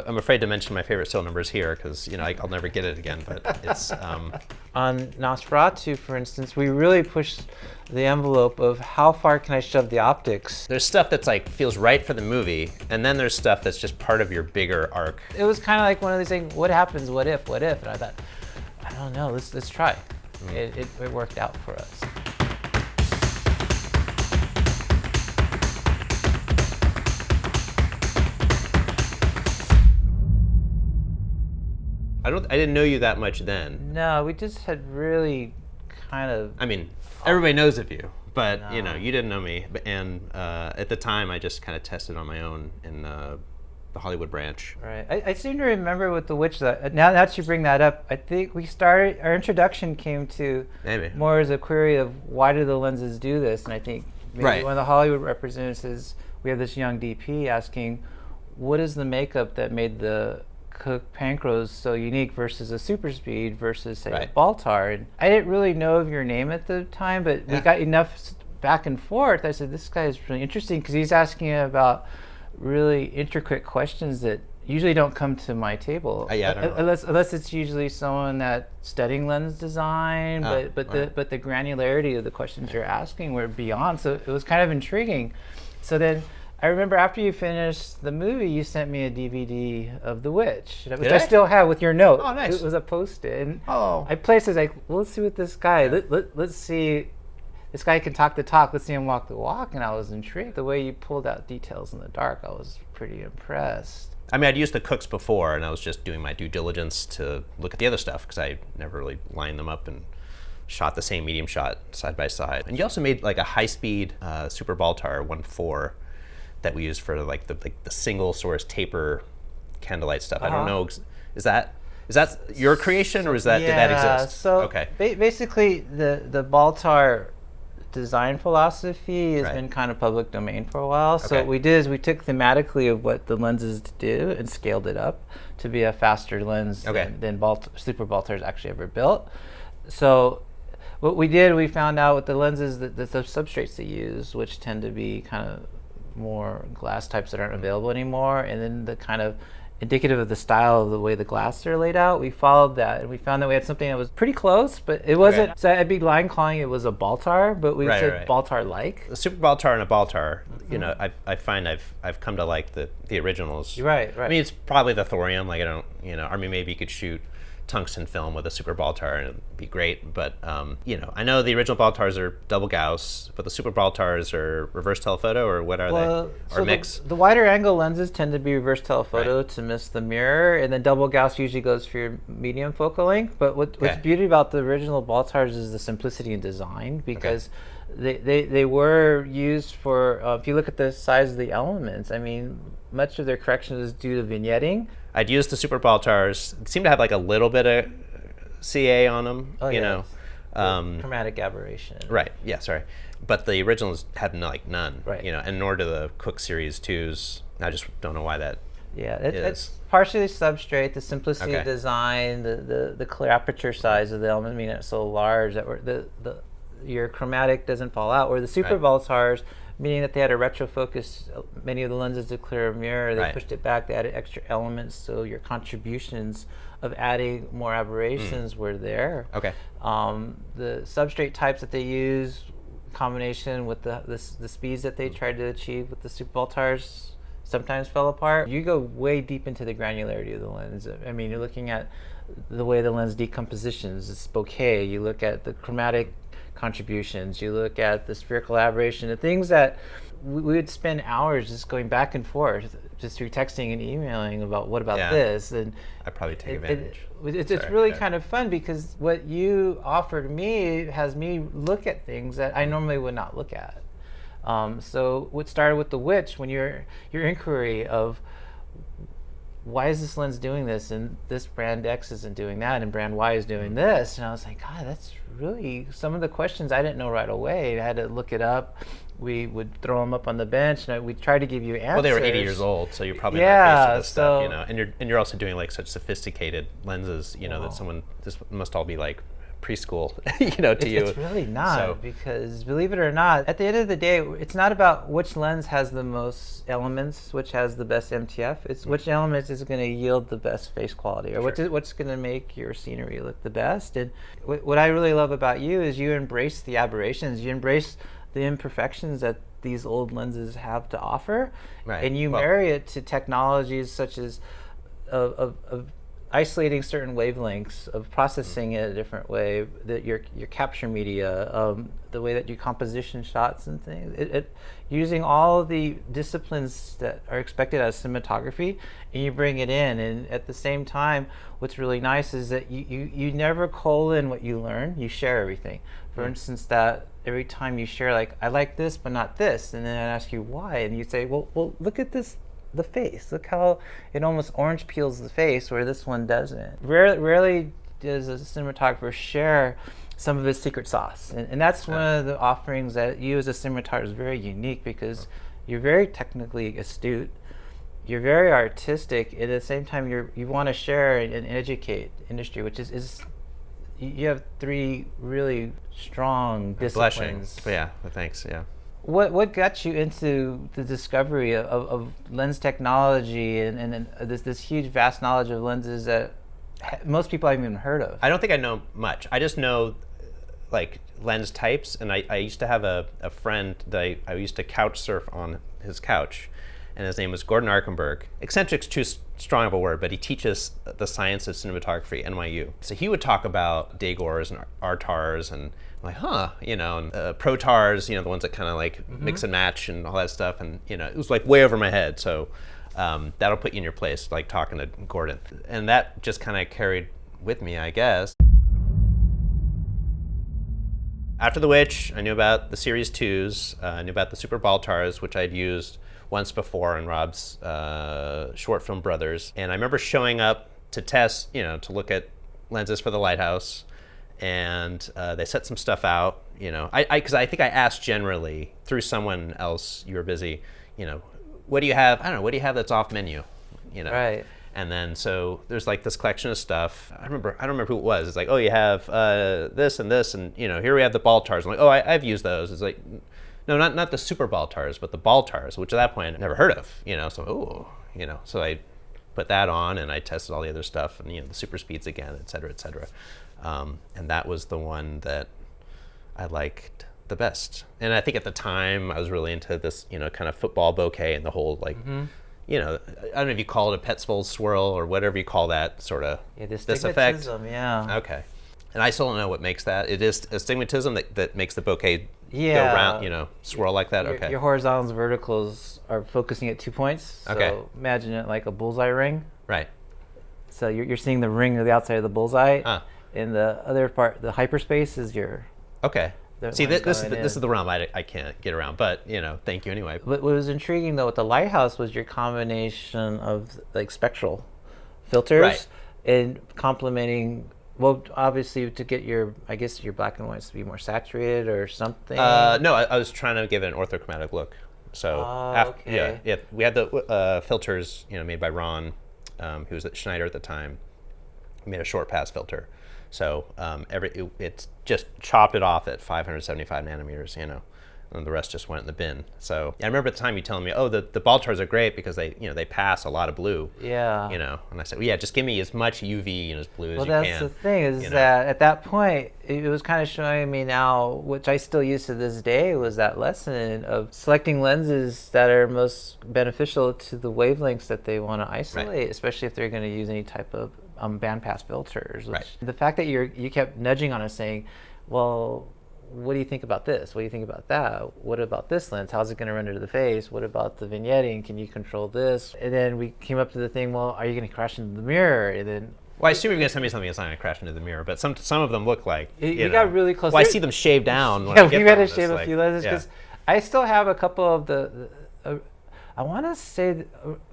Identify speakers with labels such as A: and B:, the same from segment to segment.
A: I'm afraid to mention my favorite still numbers here because I'll never get it again. But it's
B: on Nosferatu, for instance, we really pushed the envelope of how far can I shove the optics.
A: There's stuff that's like feels right for the movie, and then there's stuff that's just part of your bigger arc.
B: It was kind of like one of these things. What happens? What if? What if? And I thought, I don't know. Let's try. It worked out for us.
A: I didn't know you that much then.
B: No, we just had really kind of.
A: I mean, everybody knows of you, but you didn't know me. And at the time, I just kind of tested on my own in the Hollywood branch.
B: Right. I seem to remember with The Witch that now that you bring that up, I think our introduction came to more as a query of why do the lenses do this, and I think maybe one of the Hollywood representatives is we have this young DP asking, what is the makeup that made the Cook Pancrose so unique versus a super speed versus say a Baltar? And I didn't really know of your name at the time, but we got enough back and forth. I said, this guy is really interesting because he's asking about really intricate questions that usually don't come to my table. Unless it's usually someone that's studying lens design, but the granularity of the questions you're asking were beyond. So it was kind of intriguing. So then I remember after you finished the movie, you sent me a DVD of The Witch, which I still have with your note.
A: Oh, nice.
B: It was a post-it. And I placed it like, well, let's see what this guy, let's see, this guy can talk the talk, let's see him walk the walk. And I was intrigued. The way you pulled out details in the dark, I was pretty impressed.
A: I mean, I'd used the Cooks before, and I was just doing my due diligence to look at the other stuff because I never really lined them up and shot the same medium shot side by side. And you also made like a high-speed Super Baltar 1.4 that we used for like the single source taper candlelight stuff. I don't know, is that your creation or did that exist?
B: So basically the Baltar design philosophy has been kind of public domain for a while. So what we did is we took thematically of what the lenses do and scaled it up to be a faster lens than Super Baltars actually ever built. So what we did, we found out with the lenses that the substrates they use, which tend to be kind of more glass types that aren't available anymore, and then the kind of indicative of the style of the way the glass are laid out, we followed that and we found that we had something that was pretty close, but it wasn't. So I'd be lying calling it was a Baltar, but we said Baltar-like.
A: The Super Baltar and a Baltar, I find I've come to like the originals.
B: Right.
A: I mean, it's probably the thorium. Like I mean, maybe you could shoot tungsten film with a Super Baltar and it'd be great, but I know the original Baltars are double Gauss, but the Super Baltars are reverse telephoto, or what are they? Or mix?
B: The wider angle lenses tend to be reverse telephoto to miss the mirror, and then double Gauss usually goes for your medium focal length. But what's beauty about the original Baltars is the simplicity in design, because they were used for, if you look at the size of the elements, I mean, much of their correction is due to vignetting.
A: I'd use the Super Baltars. They seem to have like a little bit of CA on them,
B: chromatic aberration.
A: Right. Yeah. Sorry, but the originals had none.
B: Right.
A: And nor do the Cook Series 2s. I just don't know why that.
B: Yeah, it's partially substrate, the simplicity of design, the clear aperture size of the element. I mean, it's so large that your chromatic doesn't fall out. Where the Super Baltars, meaning that they had a retrofocus, many of the lenses to clear a mirror, they pushed it back, they added extra elements, so your contributions of adding more aberrations were there. The substrate types that they use, combination with the speeds that they tried to achieve with the Super Baltars, sometimes fell apart. You go way deep into the granularity of the lens. I mean, you're looking at the way the lens decompositions, its bokeh, you look at the chromatic contributions, you look at the spherical aberration, the things that we would spend hours just going back and forth just through texting and emailing about what about this, and
A: I probably take advantage.
B: It's really kind of fun because what you offered me has me look at things that I normally would not look at. So what started with The Witch, when your inquiry of why is this lens doing this and this brand X isn't doing that and brand Y is doing this, and I was like, God, that's really some of the questions I didn't know right away. I had to look it up. We would throw them up on the bench and we'd try to give you answers.
A: Well, they were 80 years old, so you're probably not faced with this stuff, and you're also doing like such sophisticated lenses, that this must all be like preschool, to you.
B: It's really not, because believe it or not, at the end of the day, it's not about which lens has the most elements, which has the best MTF. It's which elements is going to yield the best face quality, or what's going to make your scenery look the best. And what I really love about you is you embrace the aberrations, you embrace the imperfections that these old lenses have to offer, and you marry it to technologies such as of isolating certain wavelengths, of processing it a different way, that your capture media, the way that you composition shots and things, using all of the disciplines that are expected out of cinematography, and you bring it in. And at the same time, what's really nice is that you never colon what you learn, you share everything. For instance, that every time you share, like, I like this but not this, and then I ask you why, and you say, well look at this, the face, look how it almost orange peels the face where this one doesn't. Rarely does a cinematographer share some of his secret sauce, and that's one of the offerings that you as a cinematographer is very unique, because you're very technically astute, you're very artistic, and at the same time you want to share and educate industry, which is you have three really strong disciplines.
A: Yeah, thanks. Yeah.
B: What got you into the discovery of lens technology and this huge vast knowledge of lenses that most people haven't even heard of?
A: I don't think I know much. I just know like lens types, and I used to have a friend that I used to couch surf on his couch, and his name was Gordon Arkenberg. Eccentric's too strong of a word, but he teaches the science of cinematography at NYU. So he would talk about Dagors and RTARs, and I'm like, and ProTARs, the ones that kind of like mix and match and all that stuff, and it was like way over my head. So that'll put you in your place, like talking to Gordon, and that just kind of carried with me, I guess. After The Witch, I knew about the Series 2s, I knew about the Super Baltars, which I'd used once before in Rob's short film Brothers. And I remember showing up to test, to look at lenses for the Lighthouse, and they set some stuff out, because I think I asked generally through someone else, you were busy, what do you have? I don't know, what do you have that's off menu?
B: Right.
A: And then so there's like this collection of stuff. I don't remember who it was. It's like, oh, you have this and this, and here we have the Baltars. I'm like, oh, I've used those. It's like, no, not the Super Baltars, but the Baltars, which at that point I'd never heard of. So so I put that on, and I tested all the other stuff, and the super speeds again, et cetera, et cetera. And that was the one that I liked the best. And I think at the time I was really into this, kind of football bokeh and the whole like. I don't know if you call it a Petzval swirl or whatever you call that sort of this effect.
B: Yeah.
A: Okay. And I still don't know what makes that. It is astigmatism that makes the bokeh go round, swirl like that. Okay.
B: Your horizontals and verticals are focusing at 2 points. So imagine it like a bullseye ring.
A: Right.
B: So you're seeing the ring of the outside of the bullseye, and the other part, the hyperspace, is your.
A: Okay. See, this is the realm I can't get around, but thank you anyway.
B: What was intriguing though with the Lighthouse was your combination of like spectral filters and complementing. Well, obviously to get your black and whites to be more saturated or something.
A: No, I was trying to give it an orthochromatic look. So we had the filters made by Ron, who was at Schneider at the time. He made a short pass filter. So it's just chopped it off at 575 nanometers, and the rest just went in the bin. So I remember at the time you telling me, oh, the Baltars are great because they pass a lot of blue.
B: Yeah.
A: And I said, well, yeah, just give me as much UV and as blue as you can.
B: Well, that's the thing is that at that point it was kind of showing me now, which I still use to this day, was that lesson of selecting lenses that are most beneficial to the wavelengths that they want to isolate, especially if they're going to use any type of bandpass filters. The fact that you kept nudging on us saying, well, what do you think about this? What do you think about that? What about this lens? How's it going to render to the face? What about the vignetting? Can you control this? And then we came up to the thing, well, are you going to crash into the mirror? And then
A: I assume you're going to tell me something that's not going to crash into the mirror, but some of them look like
B: you got really close.
A: Well, I see them shaved down.
B: Yeah, we had to shave a few lenses because I still have a couple of the I want to say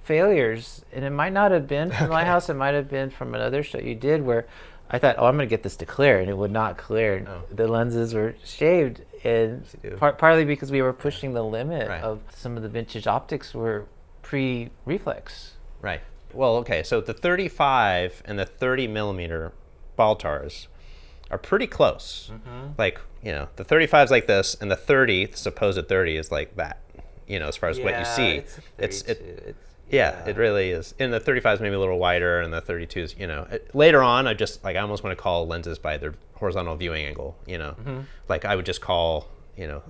B: failures, and it might not have been from Lighthouse. It might have been from another show you did where I thought, I'm going to get this to clear, and it would not clear. Oh. The lenses were shaved, and partly because we were pushing the limit of some of the vintage optics were pre-reflex.
A: Right. Well, okay, so the 35 and the 30 millimeter Baltars are pretty close. Like, the 35 is like this, and the 30, the supposed 30 is like that, as far as what you see. It really is. And the 35 is maybe a little wider, and the 32 is, later on, I almost want to call lenses by their horizontal viewing angle, Like I would just call,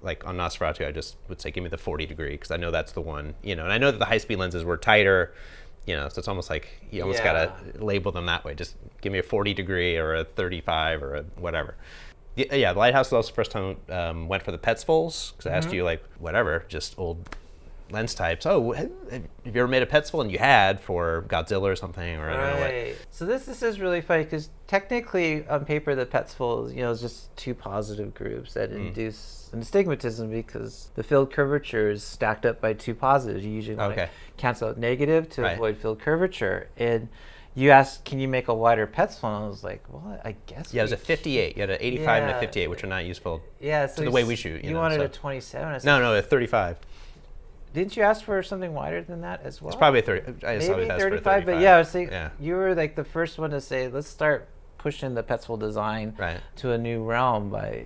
A: like on Nosferatu, I just would say, give me the 40 degree, because I know that's the one, and I know that the high-speed lenses were tighter, so it's almost like you almost got to label them that way. Just give me a 40 degree or a 35 or a whatever. The Lighthouse was also the first time went for the Petzvals, because I asked you, like, whatever, just old lens types. Oh, have you ever made a Petzval? And you had for Godzilla or something, or I don't know what.
B: So this is really funny, because technically on paper the Petzval is just two positive groups that induce an astigmatism, because the field curvature is stacked up by two positives. You usually want to cancel out negative to avoid field curvature. And you asked, can you make a wider Petzval? And I was like, well, I guess.
A: Yeah, it was a 58. You had an 85 and a 58, which are not useful to the way we shoot.
B: You wanted a 27.
A: No, a 35.
B: Didn't you ask for something wider than that as well?
A: It's probably a 30. I
B: Maybe 35, but I was thinking you were like the first one to say, let's start pushing the Petzval design to a new realm by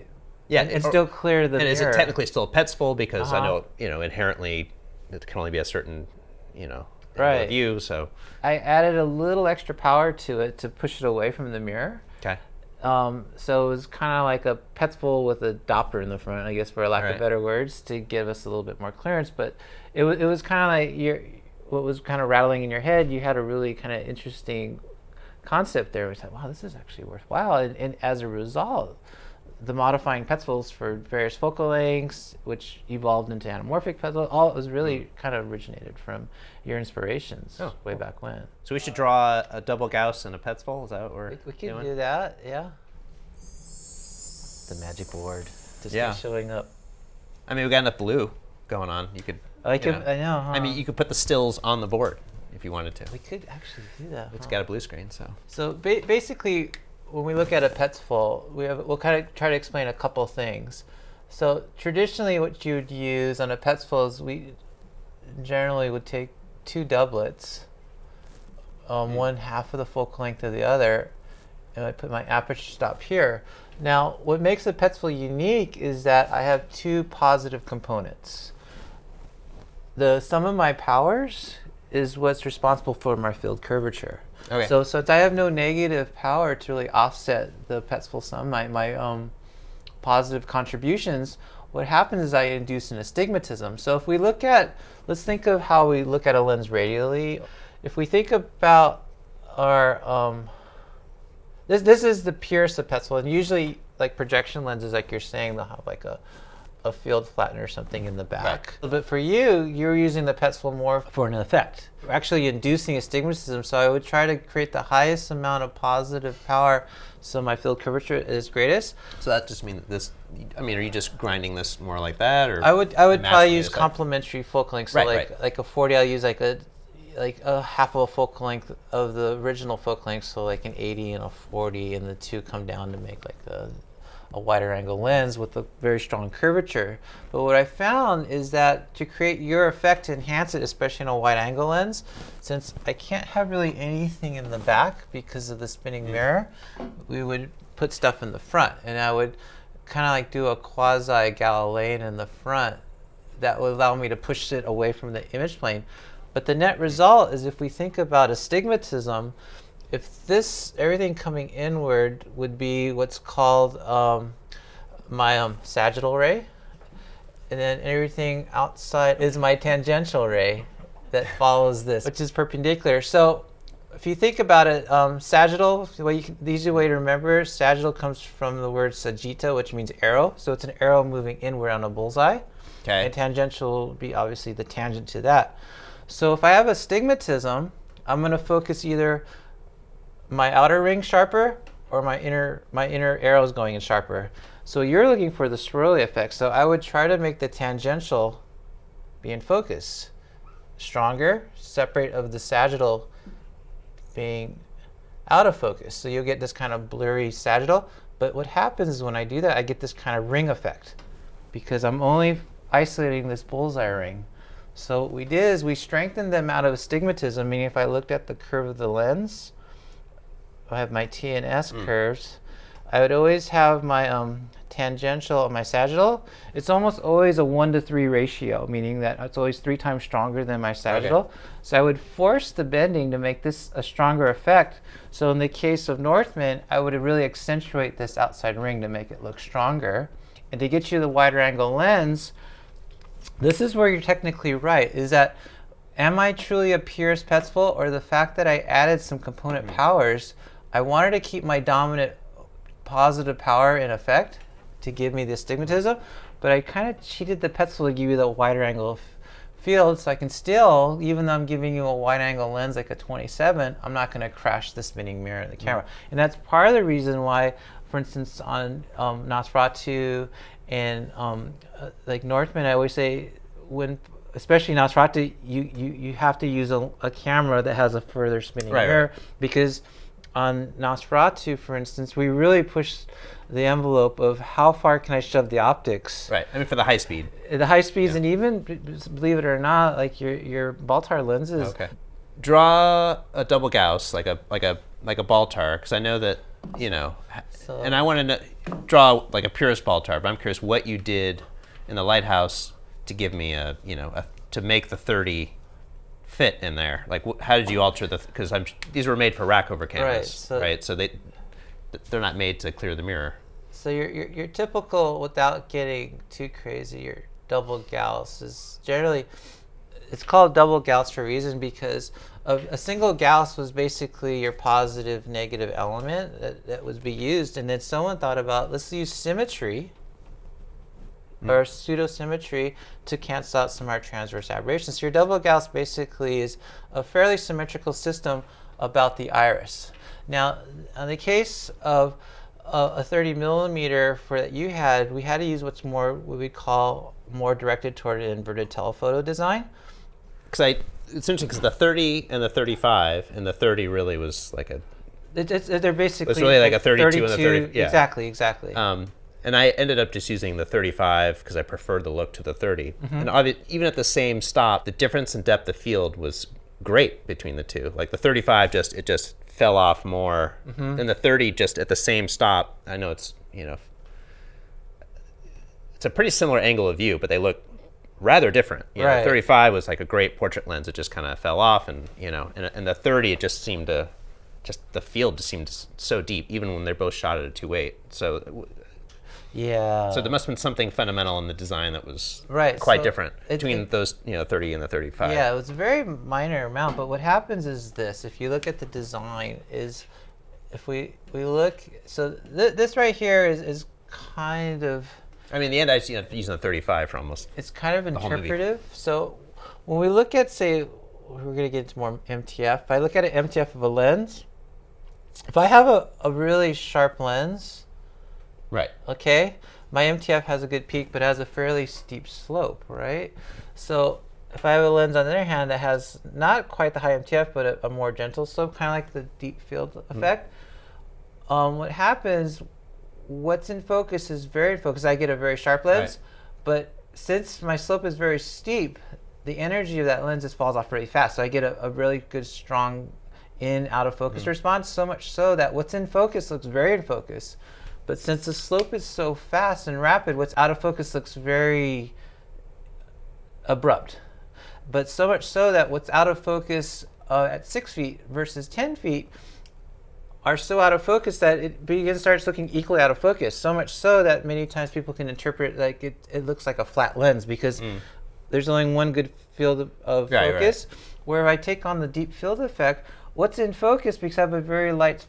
B: and still clear the mirror.
A: Is it technically still a Petzval? Because I know, inherently it can only be a certain, view. So
B: I added a little extra power to it to push it away from the mirror.
A: Okay.
B: So it was kind of like a Petzval with a Doppler in the front, I guess, for lack of better words, to give us a little bit more clearance. But it was kind of like what was kind of rattling in your head. You had a really kind of interesting concept there. We said, wow, this is actually worthwhile. And as a result, the modifying Petzvals for various focal lengths, which evolved into anamorphic Petzval, all it was really kind of originated from your inspirations way back when.
A: So we should draw a double Gauss and a Petzval? Is that what we're
B: We can do that, yeah. The magic board just showing up.
A: I mean, we got enough blue going on. You could.
B: I know. Huh?
A: I mean, you could put the stills on the board if you wanted to.
B: We could actually do that.
A: It's got a blue screen, so.
B: So basically, when we look at a Petzval, we'll kind of try to explain a couple things. So traditionally, what you would use on a Petzval is we generally would take two doublets, one half of the focal length of the other, and I put my aperture stop here. Now, what makes a Petzval unique is that I have two positive components. The sum of my powers is what's responsible for my field curvature.
A: Okay.
B: So since I have no negative power to really offset the Petzval sum, my positive contributions, what happens is I induce an astigmatism. So if we look at, let's think of how we look at a lens radially. If we think about our, this is the purest of Petzval, and usually like projection lenses, like you're saying, they'll have like a field flattener or something in the back. Right. But for you, you're using the Petzval more for an effect. We're actually inducing astigmatism, so I would try to create the highest amount of positive power so my field curvature is greatest.
A: So that just means this, I mean, are you just grinding this more like that? Or
B: I would probably use complementary focal length. So like a 40, I'll use like a half of a focal length of the original focal length, so like an 80 and a 40, and the two come down to make like a wider angle lens with a very strong curvature. But what I found is that to create your effect, to enhance it, especially in a wide angle lens, since I can't have really anything in the back because of the spinning mirror, we would put stuff in the front, and I would kind of like do a quasi Galilean in the front that would allow me to push it away from the image plane. But the net result is, if we think about astigmatism, if this, everything coming inward would be what's called my sagittal ray, and then everything outside is my tangential ray that follows this, which is perpendicular. So if you think about it, sagittal, the easy way to remember, sagittal comes from the word sagitta, which means arrow. So it's an arrow moving inward on a bullseye. Okay. And tangential would be obviously the tangent to that. So if I have astigmatism, I'm going to focus either my outer ring sharper or my inner arrows going in sharper. So you're looking for the swirly effect. So I would try to make the tangential be in focus, stronger, separate of the sagittal being out of focus. So you'll get this kind of blurry sagittal. But what happens is when I do that, I get this kind of ring effect because I'm only isolating this bullseye ring. So what we did is we strengthened them out of astigmatism, meaning if I looked at the curve of the lens, I have my T and S curves. I would always have my tangential and my sagittal. It's almost always a 1-to-3 ratio, meaning that it's always 3 times stronger than my sagittal. Okay. So I would force the bending to make this a stronger effect. So in the case of Northman, I would really accentuate this outside ring to make it look stronger. And to get you the wider angle lens, this is where you're technically right, is that am I truly a purist Petzval, or the fact that I added some component powers, I wanted to keep my dominant positive power in effect to give me the astigmatism, but I kind of cheated the Petzval to give you the wider angle field, so I can still, even though I'm giving you a wide angle lens like a 27, I'm not going to crash the spinning mirror in the camera. And that's part of the reason why, for instance, on Nosferatu and like Northman, I always say, when especially Nosferatu, you have to use a camera that has a further spinning mirror, because on Nosferatu, for instance, we really push the envelope of how far can I shove the optics.
A: Right. I mean, for the high speed.
B: The high speeds, and even, believe it or not, like your Baltar lenses.
A: Okay. Draw a double Gauss, like a Baltar, because I know that, you know, so, and I want to draw like a purist Baltar, but I'm curious what you did in the Lighthouse to give me to make the 30 fit in there. Like, how did you alter because these were made for rack over canvas, right? So they're not made to clear the mirror.
B: So your typical, without getting too crazy, your double Gauss is generally, it's called double Gauss for a reason, because a single Gauss was basically your positive negative element that would be used, and then someone thought about, let's use symmetry or pseudo-symmetry to cancel out some of our transverse aberrations. So your double Gauss basically is a fairly symmetrical system about the iris. Now, in the case of a 30 millimeter for that you had, we had to use what we call more directed toward an inverted telephoto design.
A: It's interesting because the 30 and the 35, and the 30 really was like
B: they're basically,
A: it's really like a 32 and a 30. Yeah.
B: Exactly.
A: And I ended up just using the 35 because I preferred the look to the 30. And even at the same stop, the difference in depth of field was great between the two. Like the 35 it just fell off more, and the 30 just at the same stop. I know it's it's a pretty similar angle of view, but they look rather different.
B: Right.
A: 35 was like a great portrait lens. It just kind of fell off, and and the 30 it just seemed to the field just seemed so deep, even when they're both shot at a 2.8. So.
B: Yeah.
A: So there must have been something fundamental in the design that was quite different between those 30 and the 35.
B: Yeah, it was a very minor amount, but what happens is this: if you look at the design, if we look, so this right here is kind of.
A: I mean, in the end, I was using the 35 for almost.
B: It's kind of interpretive. So when we look at, say, we're going to get into more MTF. If I look at an MTF of a lens, if I have a really sharp lens.
A: Right.
B: Okay. My MTF has a good peak, but has a fairly steep slope, right? So if I have a lens, on the other hand, that has not quite the high MTF, but a more gentle slope, kind of like the deep field effect, what happens, what's in focus is very in focus. I get a very sharp lens, but since my slope is very steep, the energy of that lens just falls off really fast. So I get a really good, strong in-out of focus response, so much so that what's in focus looks very in focus. But since the slope is so fast and rapid, what's out of focus looks very abrupt. But so much so that what's out of focus at 6 feet versus 10 feet are so out of focus that it starts looking equally out of focus. So much so that many times people can interpret like it looks like a flat lens, because there's only one good field of focus. Right. Where if I take on the deep field effect, what's in focus, because I have a very light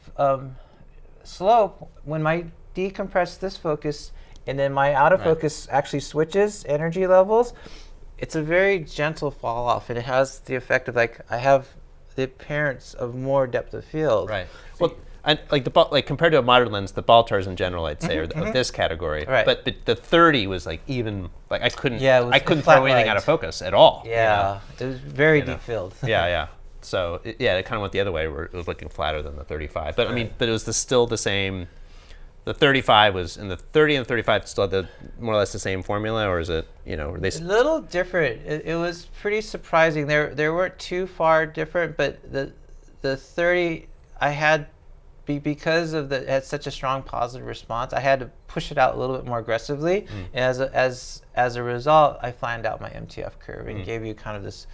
B: slope, when my decompress this focus and then my out of focus actually switches energy levels, it's a very gentle fall off, and it has the effect of like I have the appearance of more depth of field.
A: Right. Well, and like compared to a modern lens, the Baltars in general, I'd say, are of this category. Right. But the 30 was like even like I couldn't throw anything out of focus at all.
B: Yeah. It was very deep field.
A: Yeah. So it kind of went the other way, where it was looking flatter than the 35. But I mean, but it was still the same. The 35 was, and the 30 and the 35 still had more or less the same formula, or is it, were they?
B: A little different. It was pretty surprising. They weren't too far different, but the 30, I had because of it had such a strong positive response, I had to push it out a little bit more aggressively. And as a result, I flattened out my MTF curve and gave you kind of this,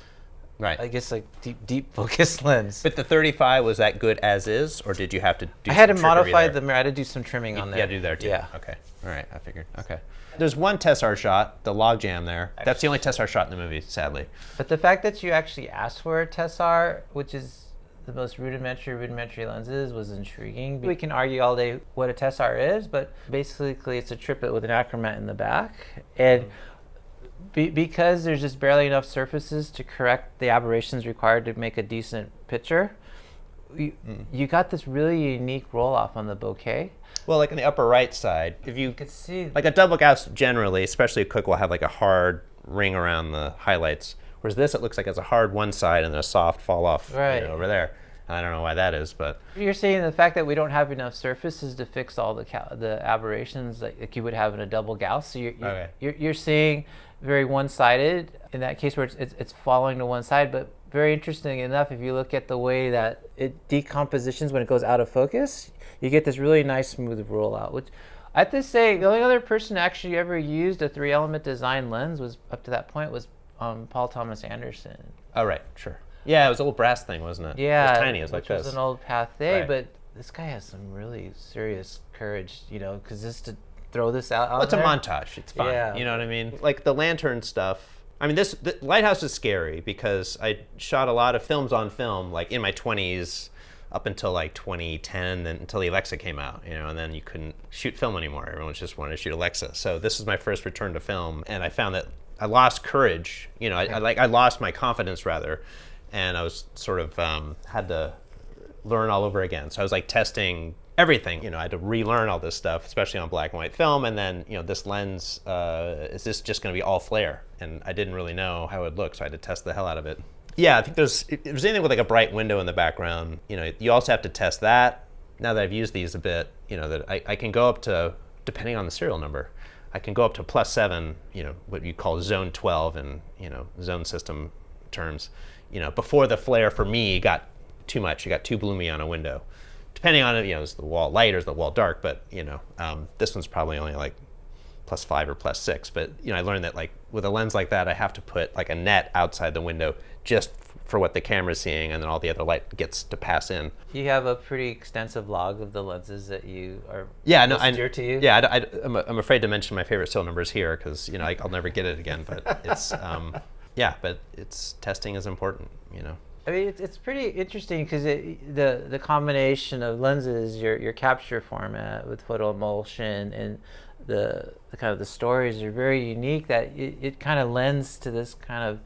B: I guess, like deep focus lens.
A: But the 35, was that good as is, or did you have to do
B: I had to
A: some
B: modify
A: trickery
B: the mirror. I had to do some trimming on there.
A: You had to do there too?
B: Yeah.
A: Okay. All right, I figured. Okay. There's one Tessar shot, the logjam there. That's the only Tessar shot in the movie, sadly.
B: But the fact that you actually asked for a Tessar, which is the most rudimentary lenses, was intriguing. We can argue all day what a Tessar is, but basically it's a triplet with an achromat in the back. And because there's just barely enough surfaces to correct the aberrations required to make a decent picture, you got this really unique roll-off on the bokeh.
A: Well, like in the upper right side, if you
B: could see,
A: like a double Gauss generally, especially a Cook, will have like a hard ring around the highlights. Whereas this, it looks like it's a hard one side and then a soft fall off over there. And I don't know why that is, but
B: you're saying the fact that we don't have enough surfaces to fix all the aberrations like you would have in a double Gauss. So you're seeing very one-sided in that case where it's falling to one side. But very interesting enough, if you look at the way that it decompositions when it goes out of focus, you get this really nice smooth rollout. Which I have to say, the only other person actually ever used a 3-element design lens was up to that point was Paul Thomas Anderson.
A: Oh, right, sure. Yeah, it was an old brass thing, wasn't it?
B: Yeah,
A: it was tiny. It was like this.
B: It was an old Pathé, but this guy has some really serious courage, because just to throw this out on
A: it's a montage. It's fun. Yeah. You know what I mean? Like the lantern stuff. I mean, the Lighthouse is scary because I shot a lot of films on film, like in my 20s up until like 2010, then until the Alexa came out, and then you couldn't shoot film anymore. Everyone just wanted to shoot Alexa. So this is my first return to film, and I found that I lost courage. I lost my confidence rather. And I was sort of had to learn all over again. So I was like testing everything. I had to relearn all this stuff, especially on black and white film. And then, this lens, is this just going to be all flare? And I didn't really know how it would look, so I had to test the hell out of it. Yeah, I think if there's anything with like a bright window in the background, you also have to test that. Now that I've used these a bit, that I can go up to, depending on the serial number, I can go up to +7, what you call zone 12 in, zone system terms. Before the flare for me got too much. It got too bloomy on a window. Depending on it, is the wall light or is the wall dark? But this one's probably only like +5 or +6. But I learned that like with a lens like that, I have to put like a net outside the window just for what the camera's seeing, and then all the other light gets to pass in.
B: You have a pretty extensive log of the lenses that you are dear to you.
A: Yeah, I'm afraid to mention my favorite serial numbers here because I'll never get it again. But it's. Yeah, but testing is important,
B: I mean, it's pretty interesting because the combination of lenses, your capture format with photo emulsion, and the kind of the stories are very unique. That it kind of lends to this kind of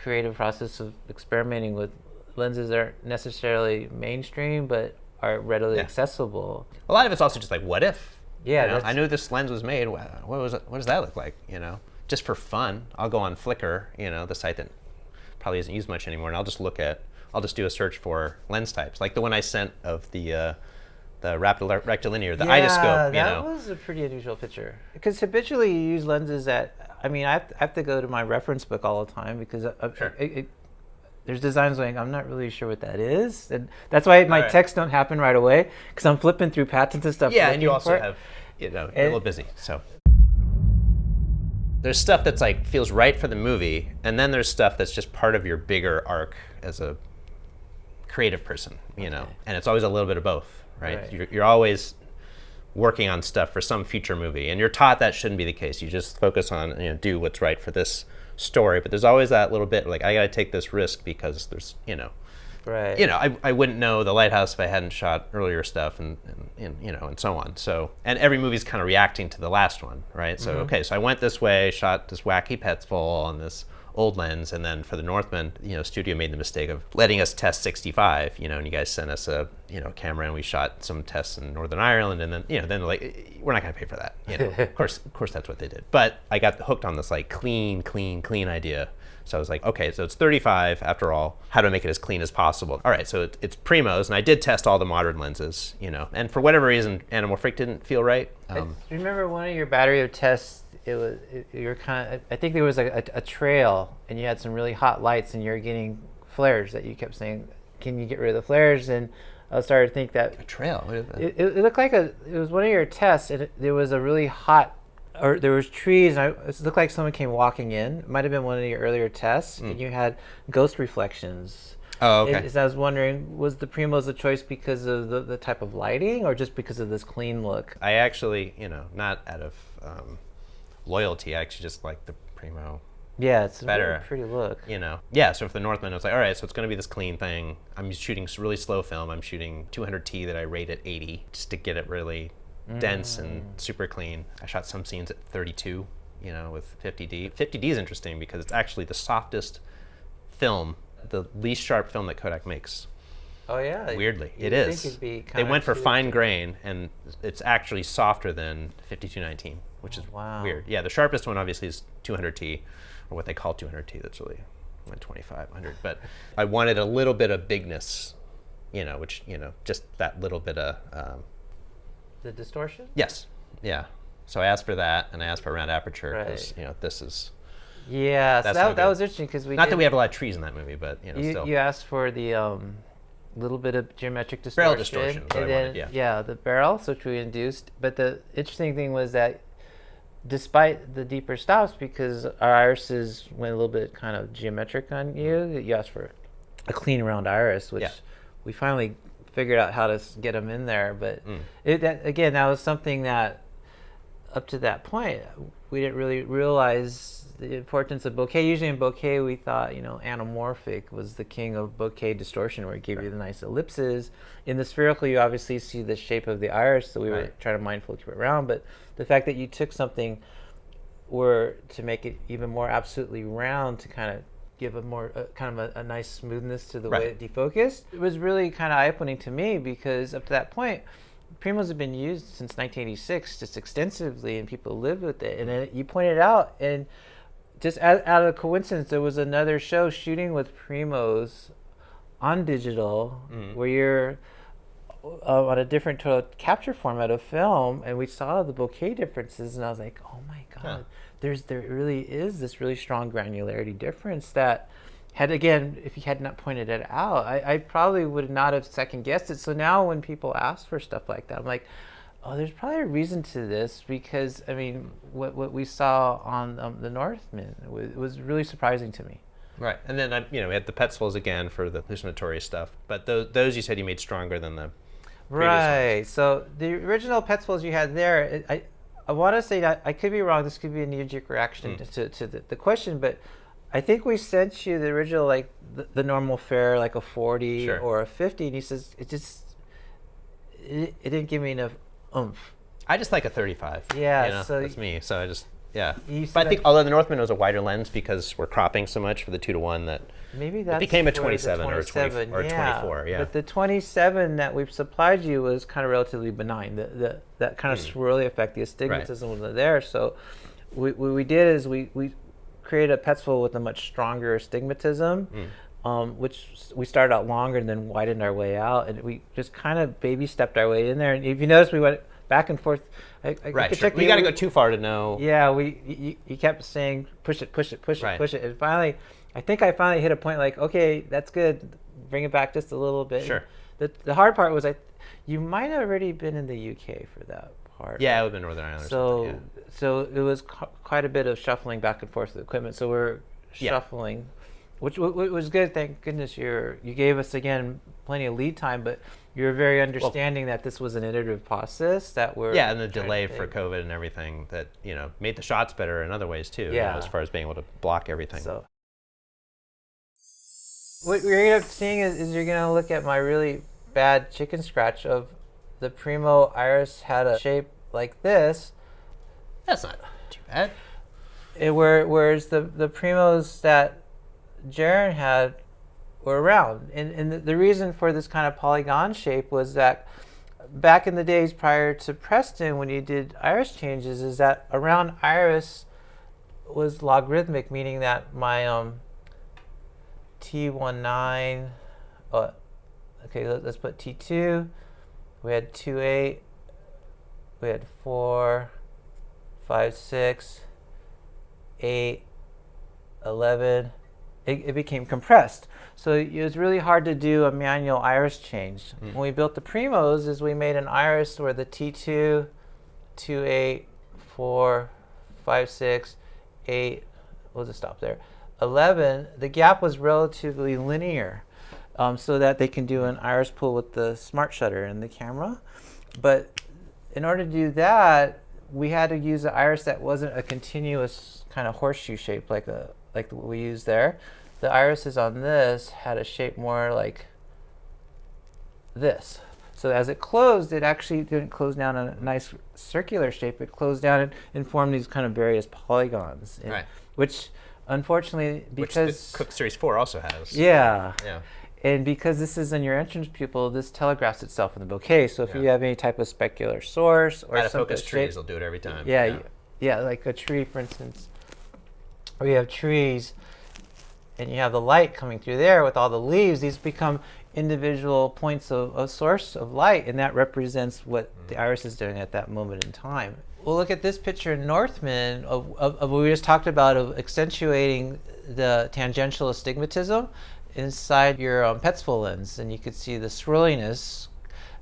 B: creative process of experimenting with lenses that aren't necessarily mainstream, but are readily accessible.
A: A lot of it's also just like, what if?
B: Yeah,
A: I knew this lens was made. What does that look like? Just for fun, I'll go on Flickr, the site that probably isn't used much anymore, and I'll just do a search for lens types, like the one I sent of the rapid rectilinear, the idoscope.
B: That was a pretty unusual picture. Because habitually you use lenses that, I have to go to my reference book all the time because there's designs going, I'm not really sure what that is, and that's why my texts don't happen right away because I'm flipping through patents and stuff.
A: Yeah, and you also have, you're a little busy, so. There's stuff that's like feels right for the movie, and then there's stuff that's just part of your bigger arc as a creative person, and it's always a little bit of both, right? You're always working on stuff for some future movie, and you're taught that shouldn't be the case. You just focus on, do what's right for this story, but there's always that little bit like, I gotta take this risk because there's,
B: Right.
A: I wouldn't know the Lighthouse if I hadn't shot earlier stuff and so on. So, and every movie's kind of reacting to the last one, right? So, okay, so I went this way, shot this wacky Petzval on this old lens, and then for the Northman, studio made the mistake of letting us test 65, and you guys sent us a, camera and we shot some tests in Northern Ireland, and then, then they're like, we're not gonna pay for that, Of course that's what they did. But I got hooked on this like clean idea. So I was like, okay, so it's 35 after all. How do I make it as clean as possible? All right, so it's primos, and I did test all the modern lenses, and for whatever reason, anamorphic didn't feel right.
B: I remember one of your battery of tests. You're kind of, I think there was a trail, and you had some really hot lights, and you're getting flares that you kept saying, can you get rid of the flares? And I was starting to think that
A: a trail. What is that?
B: It looked like it was one of your tests, and there was a really hot, or there was trees, and it looked like someone came walking in. It might have been one of your earlier tests, and you had ghost reflections.
A: Oh, okay.
B: And I was wondering, was the Primos a choice because of the type of lighting, or just because of this clean look?
A: I actually, not out of loyalty, I actually just like the Primo.
B: Yeah, it's
A: better.
B: A really pretty look.
A: Yeah, so for the Northman, I was like, all right, so it's going to be this clean thing. I'm shooting really slow film. I'm shooting 200T that I rate at 80 just to get it really dense and super clean. I shot some scenes at 32, with 50D. 50D is interesting because it's actually the softest film, the least sharp film that Kodak makes.
B: Oh yeah.
A: Weirdly, it is.
B: Think it'd be
A: they went for fine grain, and it's actually softer than 5219, which is weird. Yeah, the sharpest one obviously is 200T, or what they call 200T. That's really 2500. But I wanted a little bit of bigness, which just that little bit of.
B: The distortion.
A: Yes. Yeah. So I asked for that, and I asked for a round aperture because this is.
B: Yeah, so that was interesting because
A: not that we have a lot of trees in that movie, but still.
B: You asked for the little bit of geometric distortion.
A: Barrel distortion.
B: And then, the barrel, which we induced. But the interesting thing was that despite the deeper stops, because our irises went a little bit kind of geometric on you asked for a clean round iris, which we finally figured out how to get them in there. But that was something that up to that point we didn't really realize the importance of bokeh. Usually in bokeh we thought anamorphic was the king of bokeh distortion, where it gave you the nice ellipses. In the spherical you obviously see the shape of the iris, so we were trying to mindfully keep it round, but the fact that you took something to make it even more absolutely round, to kind of give a more kind of a nice smoothness to the way it defocused, it was really kind of eye-opening to me, because up to that point Primos have been used since 1986 just extensively, and people lived with it. And then you pointed out, and just out of coincidence, there was another show shooting with Primos on digital, where you're on a different total capture format of film, and we saw the bokeh differences, and I was like, oh my God, there really is this really strong granularity difference that if you had not pointed it out, I probably would not have second guessed it. So now when people ask for stuff like that, I'm like, oh, there's probably a reason to this, because what we saw on the Northman was really surprising to me.
A: Right, and then we had the Petzvals again for the hallucinatory stuff, but those you said you made stronger than the previous ones.
B: So the original Petzvals you had there, I want to say that I could be wrong. This could be a knee-jerk reaction to the question, but I think we sent you the original, like the normal fare, like a 40 or a 50, and he says it didn't give me enough oomph.
A: I just like a 35.
B: Yeah, so
A: that's me. So I just But I think although the Northman was a wider lens because we're cropping so much for the 2:1 that
B: maybe that
A: became a 27 or a 24. Yeah.
B: But the 27 that we've supplied you was kind of relatively benign. That kind of swirly effect, the astigmatism was there. So what we did is we created a Petzval with a much stronger astigmatism, which we started out longer and then widened our way out, and we just kind of baby stepped our way in there. And if you notice, we went back and forth. We got to go
A: too far to know.
B: Yeah, you kept saying push it, and finally, I think I finally hit a point like, okay, that's good, bring it back just a little bit.
A: Sure.
B: The hard part was you might have already been in the UK for that part.
A: Yeah, it would have been Northern Ireland.
B: So it was quite a bit of shuffling back and forth with equipment. So we're shuffling, which was good. Thank goodness you gave us again plenty of lead time, but you're very understanding that this was an iterative process that we're
A: and the delay for COVID and everything that made the shots better in other ways too. As far as being able to block everything.
B: So what you're gonna end up seeing is you're gonna look at my really bad chicken scratch of the Primo iris had a shape like this.
A: That's not too bad.
B: Whereas the Primos that Jarin had were round. And the reason for this kind of polygon shape was that back in the days prior to Preston, when you did iris changes, is that a round iris was logarithmic, meaning that my T19, let's put T2, we had 2.8, we had 4, 5, 6, 8, 11, it became compressed. So it was really hard to do a manual iris change. When we built the Primos, is we made an iris where the T2, 2, 8, 4, 5, 6, 8, we'll just stop there, 11, the gap was relatively linear, so that they can do an iris pull with the smart shutter in the camera. But in order to do that, we had to use an iris that wasn't a continuous kind of horseshoe shape like what we used there. The irises on this had a shape more like this. So as it closed, it actually didn't close down in a nice circular shape. It closed down and formed these kind of various polygons, which unfortunately, because
A: which the Cook Series 4 also has.
B: Yeah. And because this is in your entrance pupil, this telegraphs itself in the bokeh. So if you have any type of specular source or
A: out of
B: some
A: focus trees will do it every time.
B: Yeah, like a tree, for instance. Or you have trees, and you have the light coming through there with all the leaves. These become individual points of source of light, and that represents what the iris is doing at that moment in time. We'll look at this picture in Northman of what we just talked about, of accentuating the tangential astigmatism inside your Petzval lens, and you could see the swirliness.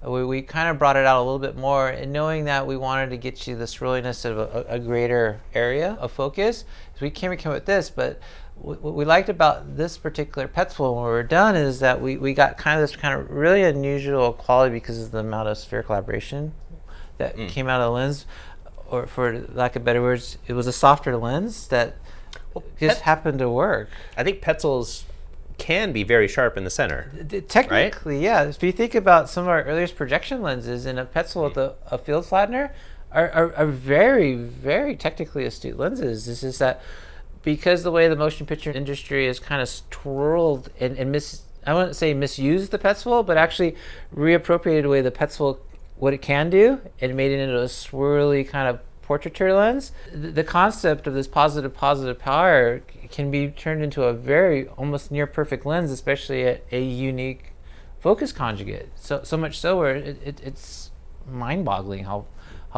B: We kind of brought it out a little bit more, and knowing that we wanted to get you the swirliness of a greater area of focus, so we came with this. But what we liked about this particular Petzval when we were done is that we got this really unusual quality because of the amount of spherical aberration that came out of the lens, or for lack of better words, it was a softer lens that just happened to work.
A: I think Petzvals can be very sharp in the center.
B: Technically, right? Yeah. If you think about some of our earliest projection lenses in a Petzval with a field flattener are very, very technically astute lenses. It's just that because the way the motion picture industry is kind of twirled and I wouldn't say misused the Petzval, but actually reappropriated the way the Petzval, what it can do, and made it into a swirly kind of portraiture lens. The concept of this positive power can be turned into a very almost near perfect lens, especially at a unique focus conjugate. So much so where it's mind-boggling how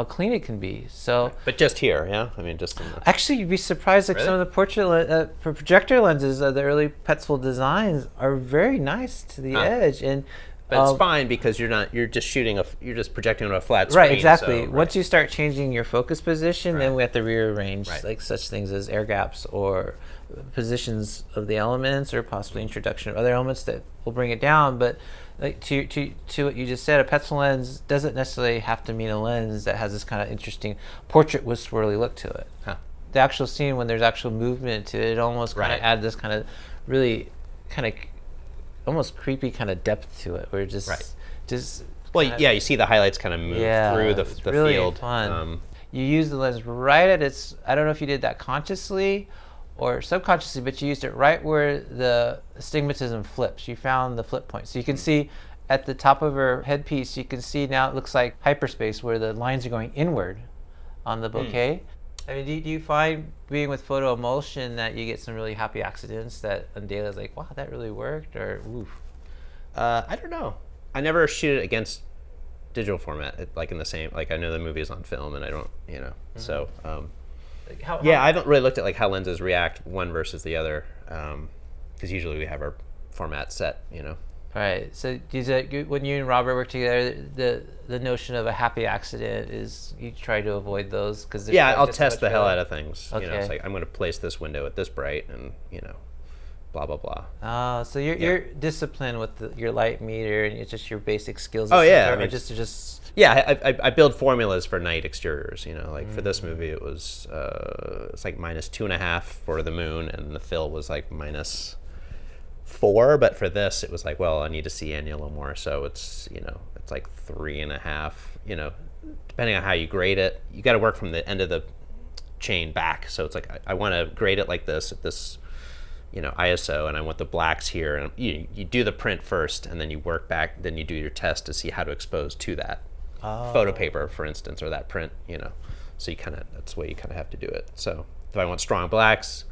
B: clean it can be. So,
A: but just here, yeah. I mean, just
B: actually, you'd be surprised. Like some of the projector lenses of the early Petzval designs are very nice to the edge, and
A: but it's fine because you're just projecting on a flat screen.
B: Right, exactly. So, once you start changing your focus position, then we have to rearrange like such things as air gaps or positions of the elements, or possibly introduction of other elements that will bring it down. But like to what you just said, a Petzval lens doesn't necessarily have to mean a lens that has this kind of interesting portrait with swirly look to it. The actual scene, when there's actual movement to it, almost kind of add this kind of really kind of almost creepy kind of depth to it, where just
A: you see the highlights kind of move through the
B: really
A: field.
B: Fun. You use the lens right at its, I don't know if you did that consciously or subconsciously, but you used it right where the astigmatism flips. You found the flip point. So you can see at the top of her headpiece, you can see now it looks like hyperspace where the lines are going inward on the bokeh. I mean, do you find being with photo emulsion that you get some really happy accidents that on daily is like, wow, that really worked, or oof?
A: I don't know. I never shoot it against digital format, like in the same, like I know the movie is on film and I don't, so. I haven't really looked at like how lenses react one versus the other, because usually we have our format set,
B: Right. So when you and Robert work together, the notion of a happy accident is you try to avoid those because
A: I'll test the hell out of things. Okay. It's like I'm going to place this window at this bright, and blah blah blah.
B: Oh, so you're disciplined with your light meter, and it's just your basic skills.
A: I build formulas for night exteriors. Like for this movie, it was it's like -2.5 for the moon, and the fill was like -4. But for this, it was like, well, I need to see Anya a little more, so it's it's like 3.5. Depending on how you grade it, you got to work from the end of the chain back. So it's like I want to grade it like this at this ISO, and I want the blacks here, and you do the print first, and then you work back, then you do your test to see how to expose to that photo paper, for instance, or that print, so that's the way you kind of have to do it. So if I want strong blacks,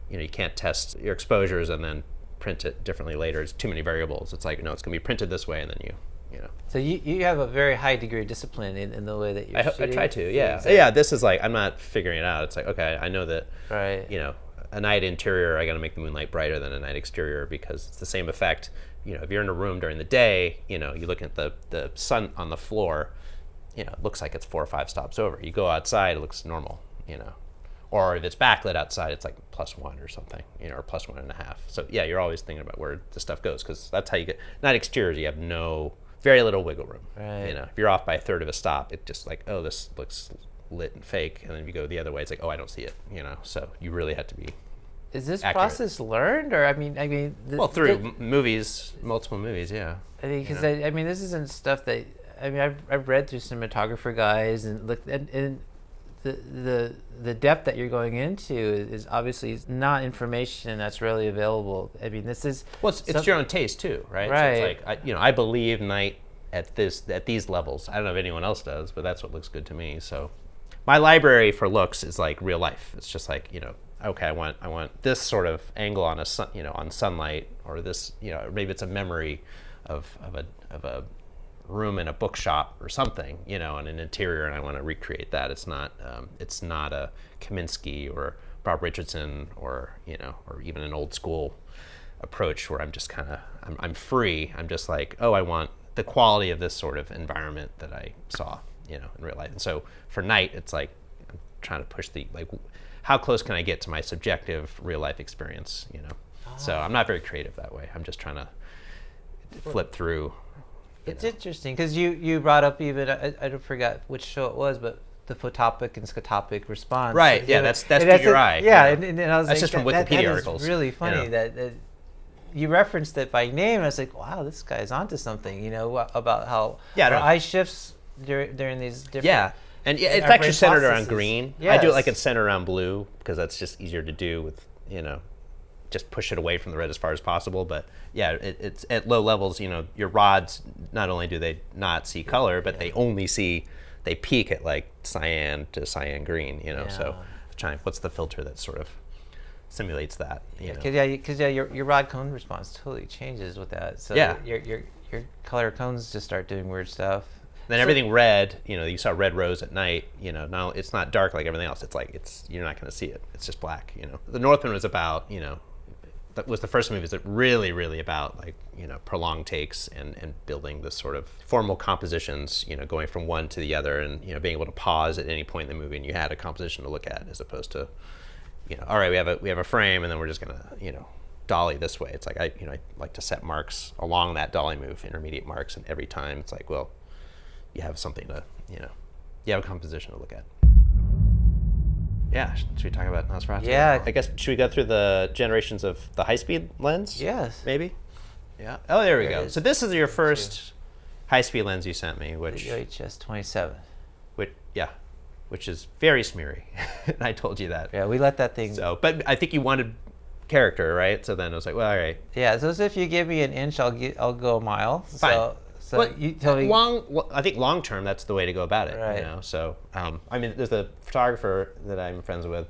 A: you can't test your exposures and then print it differently later. It's too many variables. It's like, no, it's going to be printed this way, and then you know.
B: So you have a very high degree of discipline in the way that you're shooting.
A: I try to, yeah. Yeah, this is like, I'm not figuring it out. It's like, okay, I know that,
B: right.
A: a night interior, I got to make the moonlight brighter than a night exterior because it's the same effect. If you're in a room during the day, you look at the sun on the floor, it looks like it's 4 or 5 stops over. You go outside, it looks normal, Or if it's backlit outside, it's like +1 or something, or +1.5. So yeah, you're always thinking about where the stuff goes because that's how you get night exteriors. You have very little wiggle room.
B: Right.
A: If you're off by a third of a stop, it's just like, oh, this looks lit and fake, and then if you go the other way, it's like, oh, I don't see it. So you really have to be.
B: Is this
A: accurate.
B: Process learned, or
A: through movies, multiple movies, yeah.
B: I mean, because this isn't stuff that I've read through cinematographer guys and looked and the depth that you're going into is obviously not information that's readily available. I mean, this is
A: it's your own taste too, right?
B: Right.
A: So it's like I believe night at these levels. I don't know if anyone else does, but that's what looks good to me. So my library for looks is like real life. It's just like okay, I want this sort of angle on on sunlight, or this maybe it's a memory of a room in a bookshop or something, on an interior, and I want to recreate that. It's not a Kaminsky or Bob Richardson or or even an old school approach where I'm just kind of I'm free. I'm just like, oh, I want the quality of this sort of environment that I saw, in real life. And so for night, it's like I'm trying to push how close can I get to my subjective real life experience, So I'm not very creative that way. I'm just trying to flip through.
B: It's interesting because you brought up even I don't forget which show it was, but the photopic and scotopic response.
A: Right. Yeah. That's to your eye.
B: Yeah. And I was
A: that's just from Wikipedia articles.
B: It's really funny that you referenced it by name. And I was like, wow, this guy's onto something. About how our eye shifts during these different.
A: Yeah. And it's actually centered
B: processes.
A: around green.
B: Yes.
A: I do it like it's centered around blue because that's just easier to do with just push it away from the red as far as possible. But yeah, it's at low levels, your rods, not only do they not see color, but they peak at like cyan to cyan green, so what's the filter that sort of simulates that?
B: Because your rod cone response totally changes with that. So your color cones just start doing weird stuff.
A: Then everything red, you saw red rose at night, now it's not dark like everything else. It's like, you're not going to see it. It's just black, The Northman was about, that was the first movie that really, really about like, prolonged takes and building this sort of formal compositions, going from one to the other and, being able to pause at any point in the movie and you had a composition to look at as opposed to, all right, we have a frame and then we're just going to, dolly this way. It's like, I like to set marks along that dolly move, intermediate marks, and every time it's like, well, you have something to, you have a composition to look at. Yeah, should we talk about Nosferatu?
B: Yeah.
A: I guess, should we go through the generations of the high-speed lens?
B: Yes.
A: Maybe? Yeah. Oh, there we go. So this is your first high-speed lens you sent me, which...
B: The UHS 27.
A: Which is very smeary. And I told you that.
B: Yeah, we let that thing...
A: So, but I think you wanted character, right? So then I was like, well, all right.
B: Yeah, so if you give me an inch, I'll go a mile.
A: Fine.
B: So you tell me.
A: I think long term, that's the way to go about it.
B: Right.
A: So there's a photographer that I'm friends with,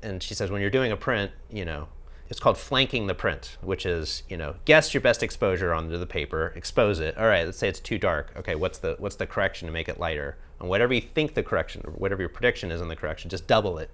A: and she says when you're doing a print, it's called flanking the print, which is guess your best exposure onto the paper, expose it. All right, let's say it's too dark. Okay, what's the correction to make it lighter? And whatever you think the correction, or whatever your prediction is in the correction, just double it.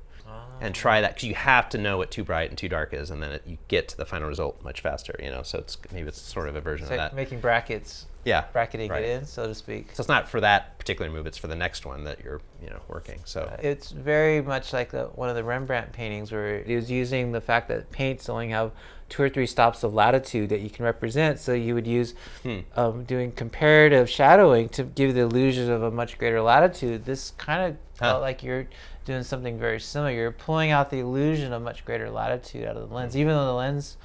A: And try that because you have to know what too bright and too dark is, and then you get to the final result much faster. So maybe it's sort of a version of that.
B: Making brackets.
A: Yeah.
B: Bracketing it in, so to speak.
A: So it's not for that particular move; it's for the next one that you're working. So
B: it's very much like one of the Rembrandt paintings where he was using the fact that paints only have 2 or 3 stops of latitude that you can represent. So you would use doing comparative shadowing to give the illusion of a much greater latitude. This kind of felt like you're doing something very similar. You're pulling out the illusion of much greater latitude out of the lens. Even though the lens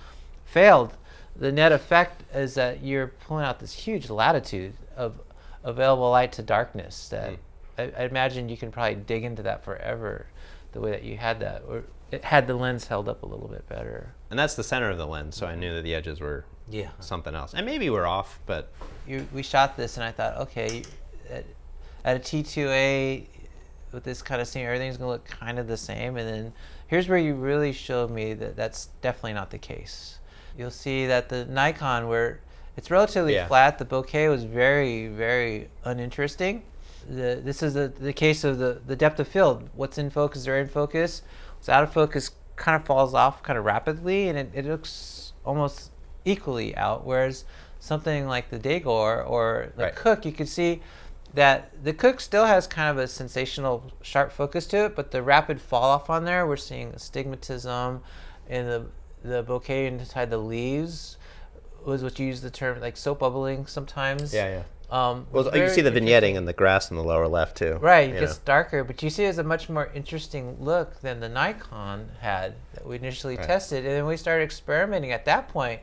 B: failed, the net effect is that you're pulling out this huge latitude of available light to darkness that I imagine you can probably dig into that forever the way that you had that, or it had the lens held up a little bit better.
A: And that's the center of the lens, so I knew that the edges were something else. And maybe we're off, but...
B: We shot this and I thought, okay, at a T2A with this kind of scene, everything's going to look kind of the same. And then here's where you really showed me that that's definitely not the case. You'll see that the Nikon, where it's relatively flat, the bokeh was very, very uninteresting. This is the case of the depth of field. What's in focus or in focus. What's out of focus kind of falls off kind of rapidly, and it looks almost equally out, whereas something like the Daguerre or the Cook, you could see that the Cook still has kind of a sensational sharp focus to it, but the rapid fall off on there, we're seeing astigmatism in the bouquet inside the leaves was what you use the term like soap bubbling sometimes.
A: Well, you see the vignetting in the grass in the lower left too.
B: Right, it gets darker, but you see it's a much more interesting look than the Nikon had that we initially tested. And then we started experimenting at that point.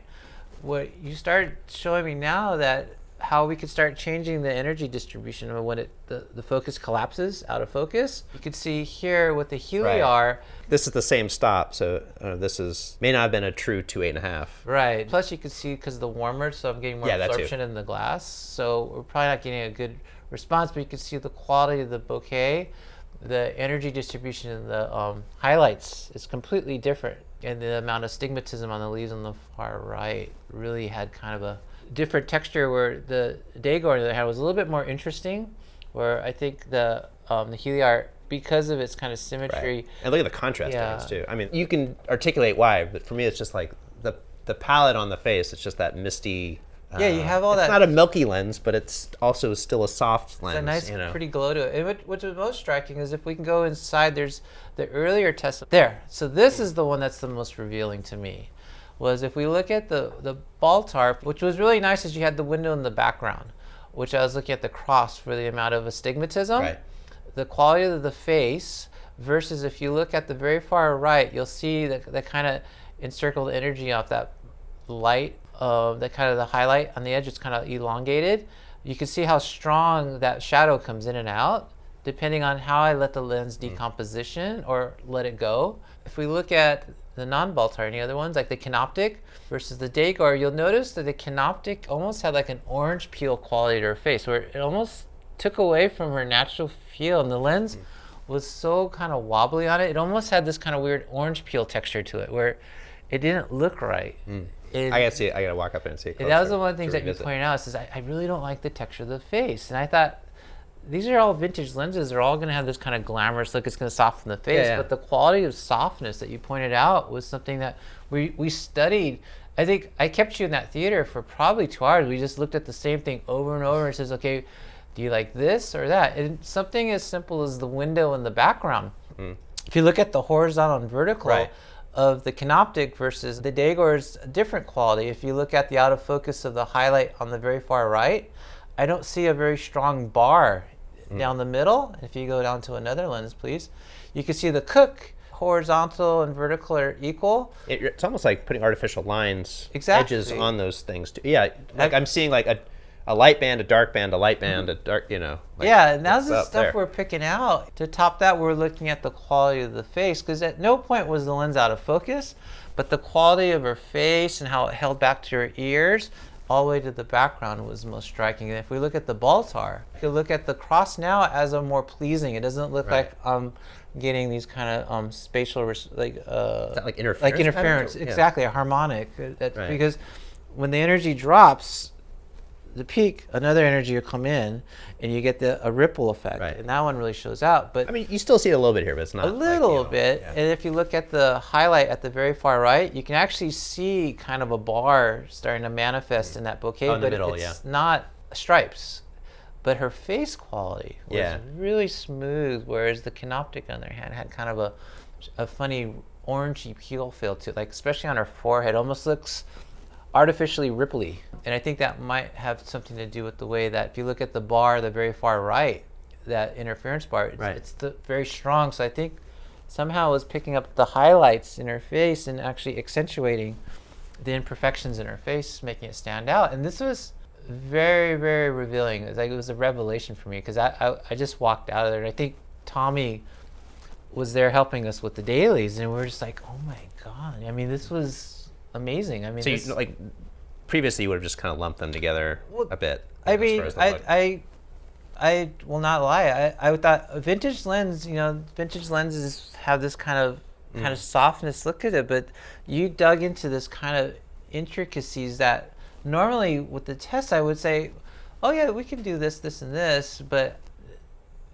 B: What you started showing me now that how we could start changing the energy distribution of when the focus collapses out of focus. You could see here with the Heliar.
A: This is the same stop, so this may not have been a true 2.8.5.
B: Right. Plus you could see because the warmer, so I'm getting more absorption in the glass. So we're probably not getting a good response, but you can see the quality of the bouquet, the energy distribution in the highlights is completely different. And the amount of astigmatism on the leaves on the far right really had kind of a different texture, where the Daguerre on the other hand was a little bit more interesting, where I think the Heliar, because of its kind of symmetry.
A: And look at the contrast difference too. I mean, you can articulate why, but for me it's just like the palette on the face, it's just that misty.
B: You have all that.
A: It's not a milky lens, but it's also still a soft lens.
B: It's a nice, pretty glow to it. And what was most striking is if we can go inside, there's the earlier test there. So this is the one that's the most revealing to me. Was if we look at the Baltar, which was really nice, is you had the window in the background, which I was looking at the cross for the amount of astigmatism, the quality of the face, versus if you look at the very far right, you'll see that kind of encircled energy off that light, that kind of the highlight on the edge, it's kind of elongated. You can see how strong that shadow comes in and out, depending on how I let the lens decomposition or let it go. If we look at the non-Baltar, any other ones, like the Canoptic versus the Daguerre, you'll notice that the Canoptic almost had like an orange peel quality to her face, where it almost took away from her natural feel, and the lens was so kind of wobbly on it. It almost had this kind of weird orange peel texture to it, where it didn't look right.
A: I gotta see it. I gotta walk up and see it closer.
B: That was the one of the things that you pointed out, is I really don't like the texture of the face. And I thought, these are all vintage lenses. They're all going to have this kind of glamorous look. It's going to soften the face. But the quality of softness that you pointed out was something that we studied. I think I kept you in that theater for probably 2 hours. We just looked at the same thing over and over and says, okay, do you like this or that? And something as simple as the window in the background. If you look at the horizontal and vertical of the Canoptic versus the Daguerre's different quality. If you look at the out of focus of the highlight on the very far right, I don't see a very strong bar down the middle. If you go down to another lens, please, you can see the Cook horizontal and vertical are equal.
A: It's almost like putting artificial lines, edges on those things too. Like I'm seeing like a light band, a dark band, a light band, a dark, Like
B: and that's the stuff we're picking out. To top that, we're looking at the quality of the face, because at no point was the lens out of focus, but the quality of her face and how it held back to her ears all the way to the background was most striking. And if we look at the Baltar, you can look at the cross now as a more pleasing. It doesn't look like I'm getting these kind of spatial, like
A: interference.
B: Like interference, exactly, a harmonic. Because when the energy drops, the peak, another energy will come in, and you get a ripple effect, and that one really shows out. But
A: I mean, you still see it a little bit here, but it's not
B: a little bit. And if you look at the highlight at the very far right, you can actually see kind of a bar starting to manifest in that bouquet, but it's not stripes. But her face quality was really smooth, whereas the Canoptic, on the other hand, had kind of a funny orangey peel feel to it, like especially on her forehead, almost looks artificially ripply. And I think that might have something to do with the way that if you look at the bar, the very far right, that interference bar, it's very strong. So I think somehow it was picking up the highlights in her face and actually accentuating the imperfections in her face, making it stand out. And this was very, very revealing. It was a revelation for me, because I just walked out of there, and I think Tommy was there helping us with the dailies, and we're just like, oh my God. I mean, this was amazing. I mean,
A: so previously you would have just kind of lumped them together a bit.
B: I mean, I will not lie. I thought vintage lenses have this kind of softness look at it, but you dug into this kind of intricacies that normally with the test I would say, oh yeah, we can do this, this, and this, but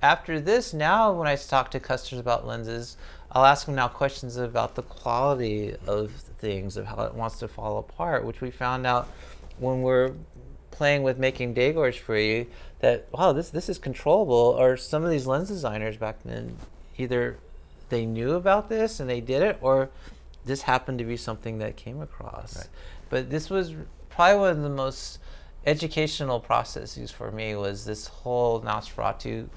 B: after this, now when I talk to customers about lenses, I'll ask them now questions about the quality of things, of how it wants to fall apart, which we found out when we're playing with making Daegors for you, that, wow, this is controllable. Or some of these lens designers back then, either they knew about this and they did it, or this happened to be something that came across. Right. But this was probably one of the most educational processes for me, was this whole Nosferatu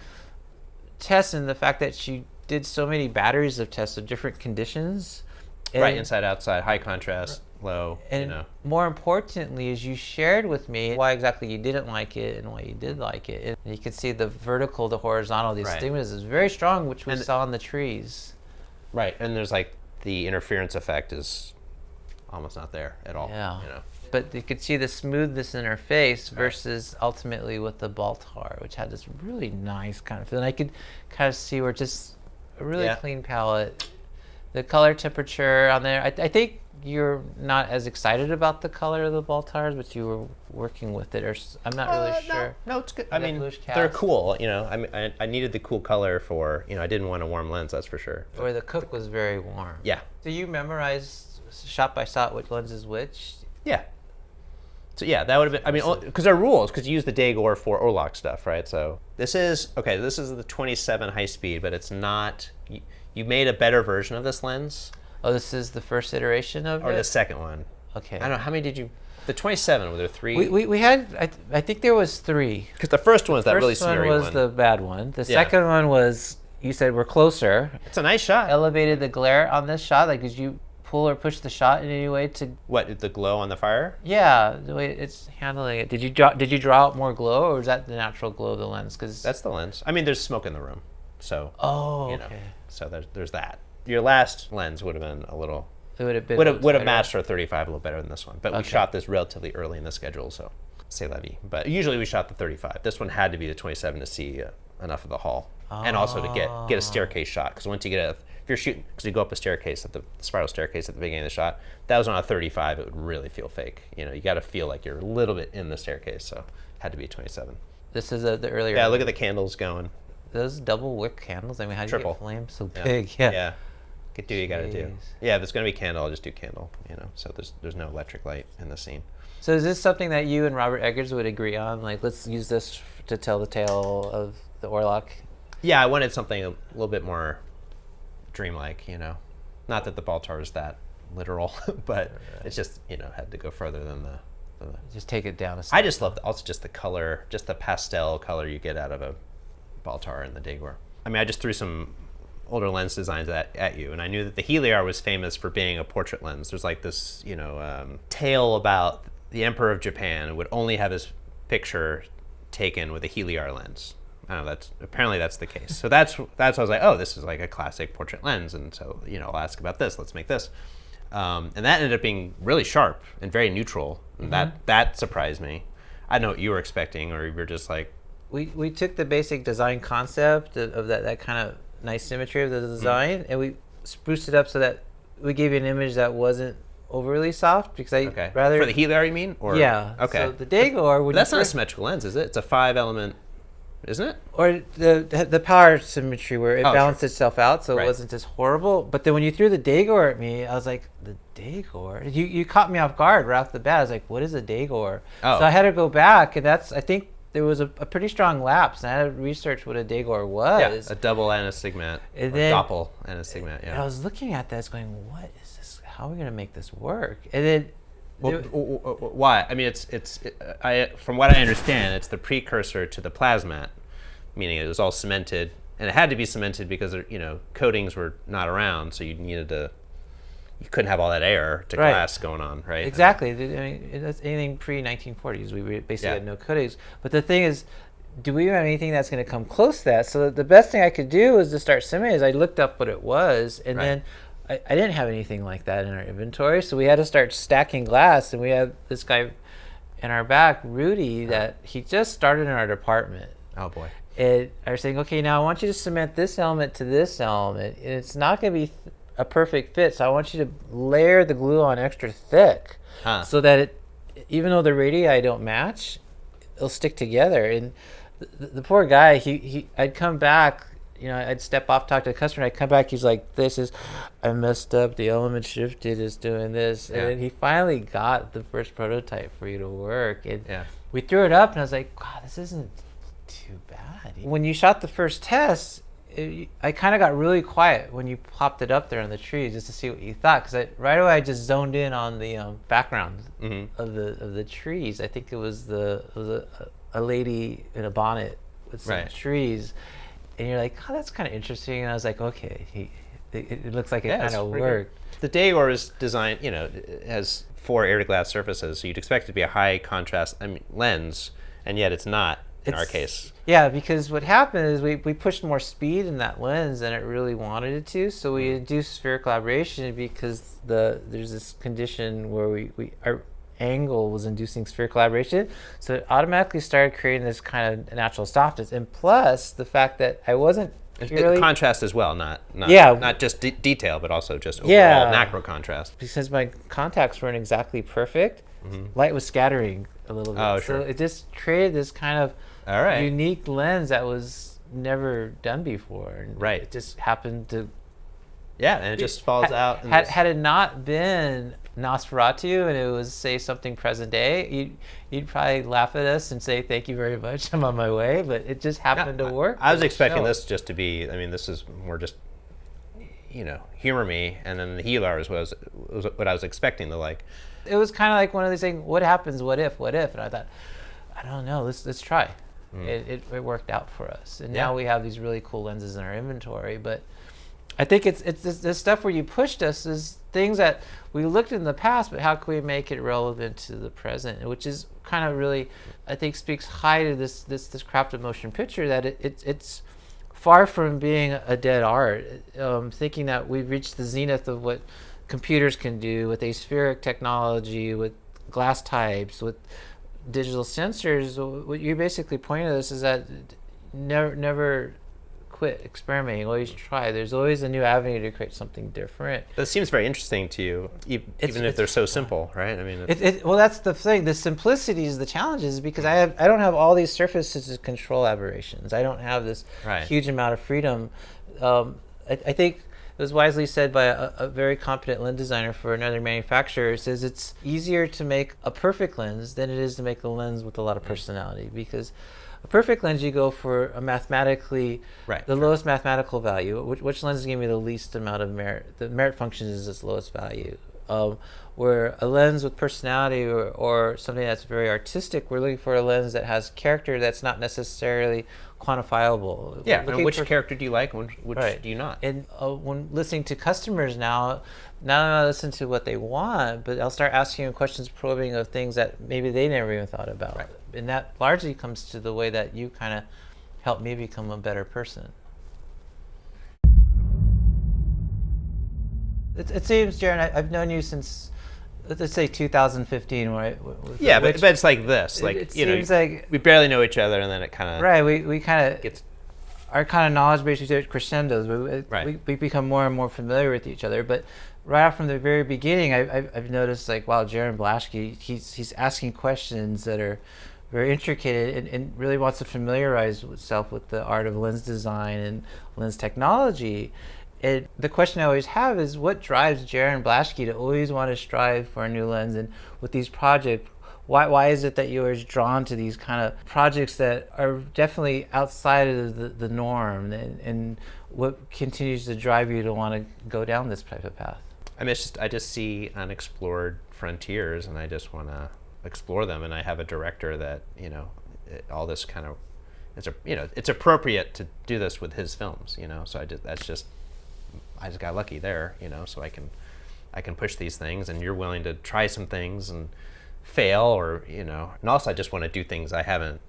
B: test, and the fact that she did so many batteries of tests of different conditions.
A: Right, inside, outside, high contrast, low,
B: and more importantly, is you shared with me why exactly you didn't like it and why you did like it. And you could see the vertical to horizontal, the astigmatism is very strong, which we saw in the trees.
A: Right, and there's like the interference effect is almost not there at all.
B: Yeah. But you could see the smoothness in her face versus ultimately with the Baltar, which had this really nice kind of feel. And I could kind of see where just a really clean palette. The color temperature on there, I think you're not as excited about the color of the Baltars, but you were working with it, or I'm not really sure.
A: No, it's good. I mean, they're cool. I needed the cool color for, I didn't want a warm lens, that's for sure.
B: Or the cook was very warm.
A: Yeah.
B: So you memorized shot by shot which lens is which?
A: Yeah. So yeah, that would have been, because there are rules, because you use the Daegor for Orlok stuff, right? So this is the 27 high speed, but it's not, you made a better version of this lens.
B: Oh, this is the first iteration of it?
A: Or the second one.
B: Okay.
A: I don't know, how many did you, the 27, were there 3?
B: We had, I think there was 3.
A: Because the first one was that really smeary one.
B: The first one was the bad one. The second one was, you said we're closer.
A: It's a nice shot.
B: Elevated the glare on this shot, like, did you pull or push the shot in any way to...
A: What, the glow on the fire?
B: Yeah, the way it's handling it. Did you draw out more glow, or is that the natural glow of the lens? Cause
A: that's the lens. I mean, there's smoke in the room, so...
B: Oh, okay.
A: So there's that. Your last lens would have been a little...
B: It would have been...
A: Would have matched our 35 a little better than this one. But we shot this relatively early in the schedule, so c'est la vie. But usually we shot the 35. This one had to be the 27 to see enough of the hall. And also to get a staircase shot, because once you get if you're shooting, because you go up a staircase, the spiral staircase at the beginning of the shot, that was on a 35, it would really feel fake. You got to feel like you're a little bit in the staircase, so it had to be a 27.
B: This is the earlier...
A: Yeah, look at the candles going.
B: Those double wick candles, I mean, how do you get flames so big?
A: Yeah. Get do what you got to do. Yeah, if it's going to be candle, I'll just do candle, so there's no electric light in the scene.
B: So is this something that you and Robert Eggers would agree on? Like, let's use this to tell the tale of the Orlok?
A: Yeah, I wanted something a little bit more dreamlike, Not that the Baltar is that literal, but it's just, had to go further than the
B: just take it down a step.
A: I just love also just the color, just the pastel color you get out of a Baltar and the Daegor. I mean, I just threw some older lens designs at you, and I knew that the Heliar was famous for being a portrait lens. There's like this, tale about the Emperor of Japan would only have his picture taken with a Heliar lens. I don't know, apparently that's the case. So that's why I was like, oh, this is like a classic portrait lens, and so I'll ask about this. Let's make this, and that ended up being really sharp and very neutral. And that surprised me. I don't know what you were expecting, or you were just like.
B: We took the basic design concept of that kind of nice symmetry of the design, and we spruced it up so that we gave you an image that wasn't overly soft, because rather
A: for the Heliar, you mean? Or okay.
B: So the Daegor,
A: that's not a symmetrical lens, is it? It's a 5-element. Isn't it?
B: Or the power symmetry where it balanced itself out, so it wasn't as horrible. But then when you threw the Daegor at me, I was like, the Daegor? You caught me off guard right off the bat. I was like, what is a Daegor?
A: Oh.
B: So I had to go back, and I think there was a pretty strong lapse, and I had to research what a Daegor was.
A: Yeah, a double anastigmat, or doppel anastigmat, yeah.
B: And I was looking at this going, what is this? How are we going to make this work? And then...
A: why? I mean, from what I understand, it's the precursor to the plasmat, meaning it was all cemented, and it had to be cemented because coatings were not around, so you couldn't have all that air to glass going on, right?
B: Exactly. I mean, that's anything pre-1940s. We basically had no coatings. But the thing is, do we have anything that's going to come close to that? So the best thing I could do was to start simulating. Is I looked up what it was, and then I didn't have anything like that in our inventory, so we had to start stacking glass. And we had this guy in our back, Rudy, that he just started in our department.
A: Oh boy!
B: And I was saying, okay, now I want you to cement this element to this element, and it's not going to be a perfect fit. So I want you to layer the glue on extra thick, so that even though the radii don't match, it'll stick together. And the poor guy, I'd come back, I'd step off, talk to the customer, and I'd come back, he's like, I messed up, the element shifted, is doing this. And then he finally got the first prototype for you to work. And we threw it up, and I was like, God, this isn't too bad. When you shot the first test, I kind of got really quiet when you popped it up there on the tree just to see what you thought, because right away I just zoned in on the background of the trees. I think it was a lady in a bonnet with some trees, and you're like, oh, that's kind of interesting. And I was like, okay, it looks like it kind of worked.
A: The Daewoo is designed, it has 4 area glass surfaces, so you'd expect it to be a high contrast lens, and yet it's not. In our case.
B: Yeah, because what happened is we pushed more speed in that lens than it really wanted it to. So we induced spherical aberration because there's this condition where our angle was inducing spherical aberration. So it automatically started creating this kind of natural softness. And plus the fact that I wasn't
A: contrast as well, not just detail, but also just overall macro contrast.
B: Because my contacts weren't exactly perfect, light was scattering a little bit.
A: Oh, sure.
B: So it just created this kind of unique lens that was never done before. And it just happened to...
A: Yeah, and it just falls out.
B: Had it not been Nosferatu and it was, say, something present day, you'd probably laugh at us and say, thank you very much, I'm on my way. But it just happened to work.
A: I was expecting this just to be, this is more just, humor me. And then the Healers was what I was expecting to like.
B: It was kind of like one of these things, what happens, what if? And I thought, I don't know, let's try. It worked out for us. And now we have these really cool lenses in our inventory. But I think it's this stuff where you pushed us is things that we looked in the past, but how can we make it relevant to the present? Which is kind of really, I think, speaks high to this craft of motion picture, that it's far from being a dead art. Thinking that we've reached the zenith of what computers can do with aspheric technology, with glass types, with digital sensors. What you're basically pointing to this is that never quit experimenting, always try. There's always a new avenue to create something different.
A: That seems very interesting to you, even if they're so simple, right?
B: Well, that's the thing. The simplicity is the challenge, is because I don't have all these surfaces to control aberrations. I don't have this huge amount of freedom. I think it was wisely said by a very competent lens designer for another manufacturer. It says it's easier to make a perfect lens than it is to make a lens with a lot of personality, because a perfect lens, you go for a mathematically, lowest mathematical value. Which lens is giving me the least amount of merit? The merit function is its lowest value. Where a lens with personality or something that's very artistic, we're looking for a lens that has character that's not necessarily quantifiable.
A: Yeah, and which character do you like and which do you not?
B: And when listening to customers now, not only listen to what they want, but I'll start asking them questions, probing of things that maybe they never even thought about. And that largely comes to the way that you kind of helped me become a better person. It seems, Jarin, I've known you since, let's say 2015, right?
A: But it's like this.
B: It seems like
A: we barely know each other, and then it kind of...
B: we kind of gets... Our kind of knowledge base crescendos. We become more and more familiar with each other. But right from the very beginning, I've noticed, like, wow, Jarin Blaschke, he's asking questions that are very intricate and really wants to familiarize himself with the art of lens design and lens technology. And the question I always have is, what drives Jarin Blaschke to always want to strive for a new lens? And with these projects, why is it that you're drawn to these kind of projects that are definitely outside of the norm? And what continues to drive you to want to go down this type of path?
A: I just see unexplored frontiers, and I just want to explore them. And I have a director that, all this kind of, it's appropriate to do this with his films, So I just got lucky there, so I can push these things, and you're willing to try some things and fail, or and also I just want to do things I haven't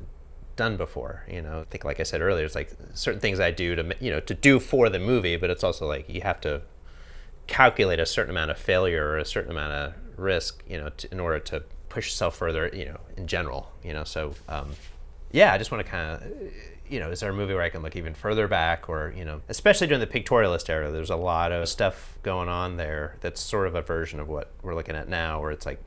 A: done before. I think, like I said earlier, it's like certain things I do to do for the movie, but it's also like you have to calculate a certain amount of failure or a certain amount of risk, in order to push yourself further, in general, So I just want to kind of is there a movie where I can look even further back, or, especially during the pictorialist era, there's a lot of stuff going on there that's sort of a version of what we're looking at now, where it's like,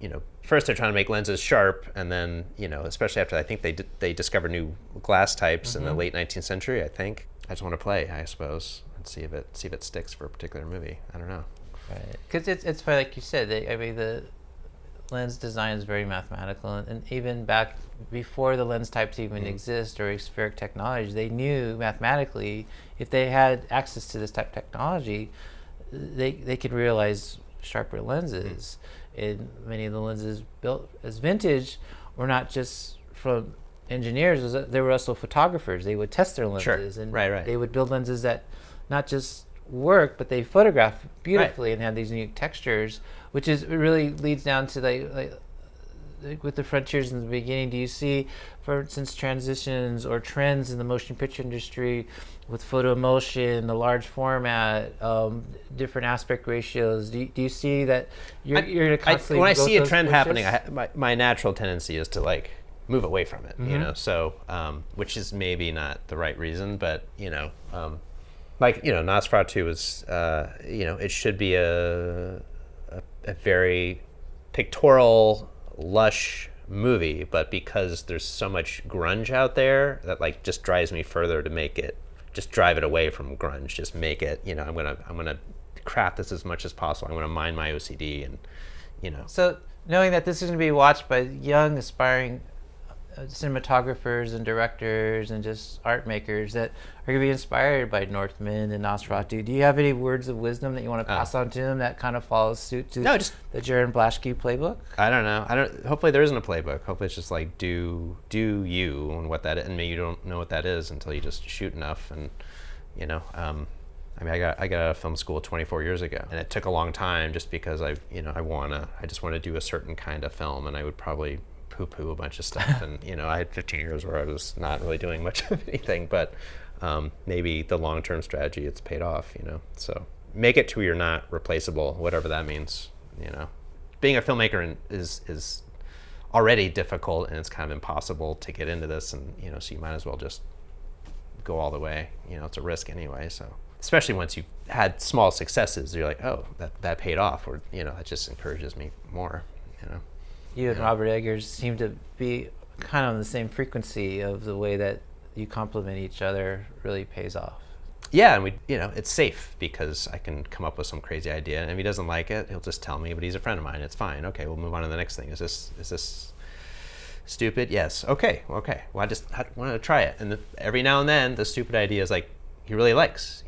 A: first they're trying to make lenses sharp, and then, especially after I think they discovered new glass types in the late 19th century, I think. I just want to play, I suppose, and see if it sticks for a particular movie. I don't know.
B: Right. Because it's funny, like you said, the lens design is very mathematical, and even back before the lens types even exist, or spheric technology, they knew mathematically if they had access to this type of technology, they could realize sharper lenses. And many of the lenses built as vintage were not just from engineers, they were also photographers. They would test their lenses, and they would build lenses that not just work, but they photograph beautifully and have these unique textures, which is really leads down to like with the frontiers in the beginning. Do you see, for instance, transitions or trends in the motion picture industry with photo emulsion, the large format, different aspect ratios? Do you see that you're constantly
A: when I see a trend happening, my natural tendency is to like move away from it, so which is maybe not the right reason, but like Nosferatu was it should be a very pictorial, lush movie, but because there's so much grunge out there, that like just drives me further to make it, just drive it away from grunge, just make it, I'm gonna craft this as much as possible. I'm gonna mind my OCD, and
B: So knowing that this is going to be watched by young aspiring cinematographers and directors and just art makers that are going to be inspired by Northman and Nosferatu, do you have any words of wisdom that you want to pass on to them that kind of follows suit to the Jarin Blaschke playbook?
A: I don't know. Hopefully there isn't a playbook. Hopefully it's just like do you, and what that is, and maybe you don't know what that is until you just shoot enough. And I got out of film school 24 years ago, and it took a long time just because I just want to do a certain kind of film, and I would probably poo-poo a bunch of stuff. And I had 15 years where I was not really doing much of anything, but maybe the long-term strategy, it's paid off. So make it to where you're not replaceable, whatever that means. Being a filmmaker is already difficult, and it's kind of impossible to get into this, and so you might as well just go all the way. It's a risk anyway. So especially once you've had small successes, you're like, oh, that paid off, or that just encourages me more.
B: You and Robert Eggers seem to be kind of on the same frequency of the way that you complement each other really pays off.
A: Yeah, and it's safe because I can come up with some crazy idea, and if he doesn't like it, he'll just tell me, but he's a friend of mine. It's fine. Okay, we'll move on to the next thing. Is this stupid? Yes. Okay. Well, I just wanted to try it. And every now and then, the stupid idea is like, he really likes,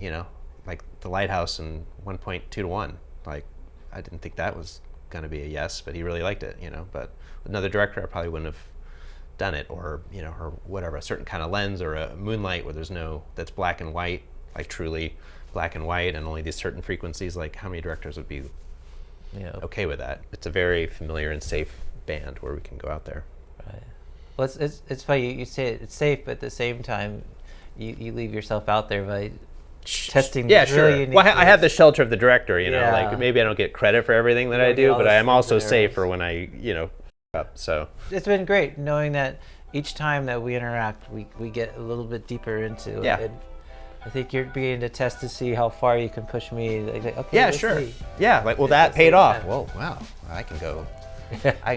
A: like the Lighthouse and 1.2:1. Like, I didn't think that was going to be a yes, but he really liked it, but another director, I probably wouldn't have done it, or or whatever, a certain kind of lens, or a moonlight where that's black and white, like truly black and white, and only these certain frequencies. Like, how many directors would be okay with that? It's a very familiar and safe band where we can go out there.
B: Right. Well, it's funny you say it's safe, but at the same time you leave yourself out there by testing.
A: Yeah, sure. Well, I have the shelter of the director, like maybe I don't get credit for everything that I do, but I am also safer when I, up. So
B: it's been great knowing that each time that we interact, we get a little bit deeper into it. And I think you're beginning to test to see how far you can push me. Like, okay,
A: yeah, sure. See. Yeah, like, well, that paid off. Whoa, wow, I can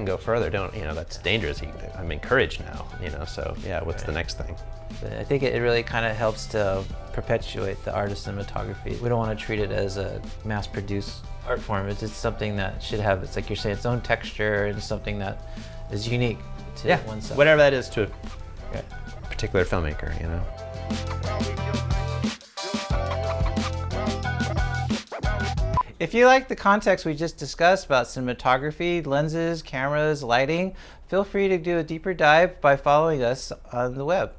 A: go further. That's dangerous. I'm encouraged now, so yeah, what's the next thing?
B: But I think it really kind of helps to perpetuate the art of cinematography. We don't want to treat it as a mass-produced art form. It's something that should have, it's like you're saying, its own texture, and something that is unique to oneself.
A: Whatever that is to a particular filmmaker,
B: If you like the context we just discussed about cinematography, lenses, cameras, lighting, feel free to do a deeper dive by following us on the web.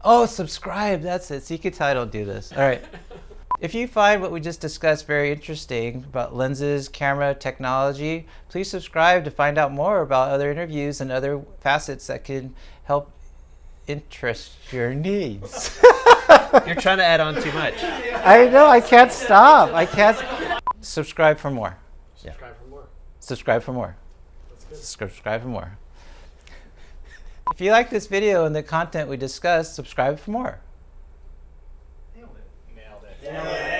B: Oh, subscribe, that's it. Secret title, do this. All right. If you find what we just discussed very interesting about lenses, camera, technology, please subscribe to find out more about other interviews and other facets that can help interest your needs.
A: You're trying to add on too much.
B: I know, I can't stop. I can't. Subscribe for more.
C: Subscribe for more.
B: Subscribe for more.
C: That's good.
B: Subscribe for more. If you like this video and the content we discussed, subscribe for more.
C: Nailed it. Nailed it.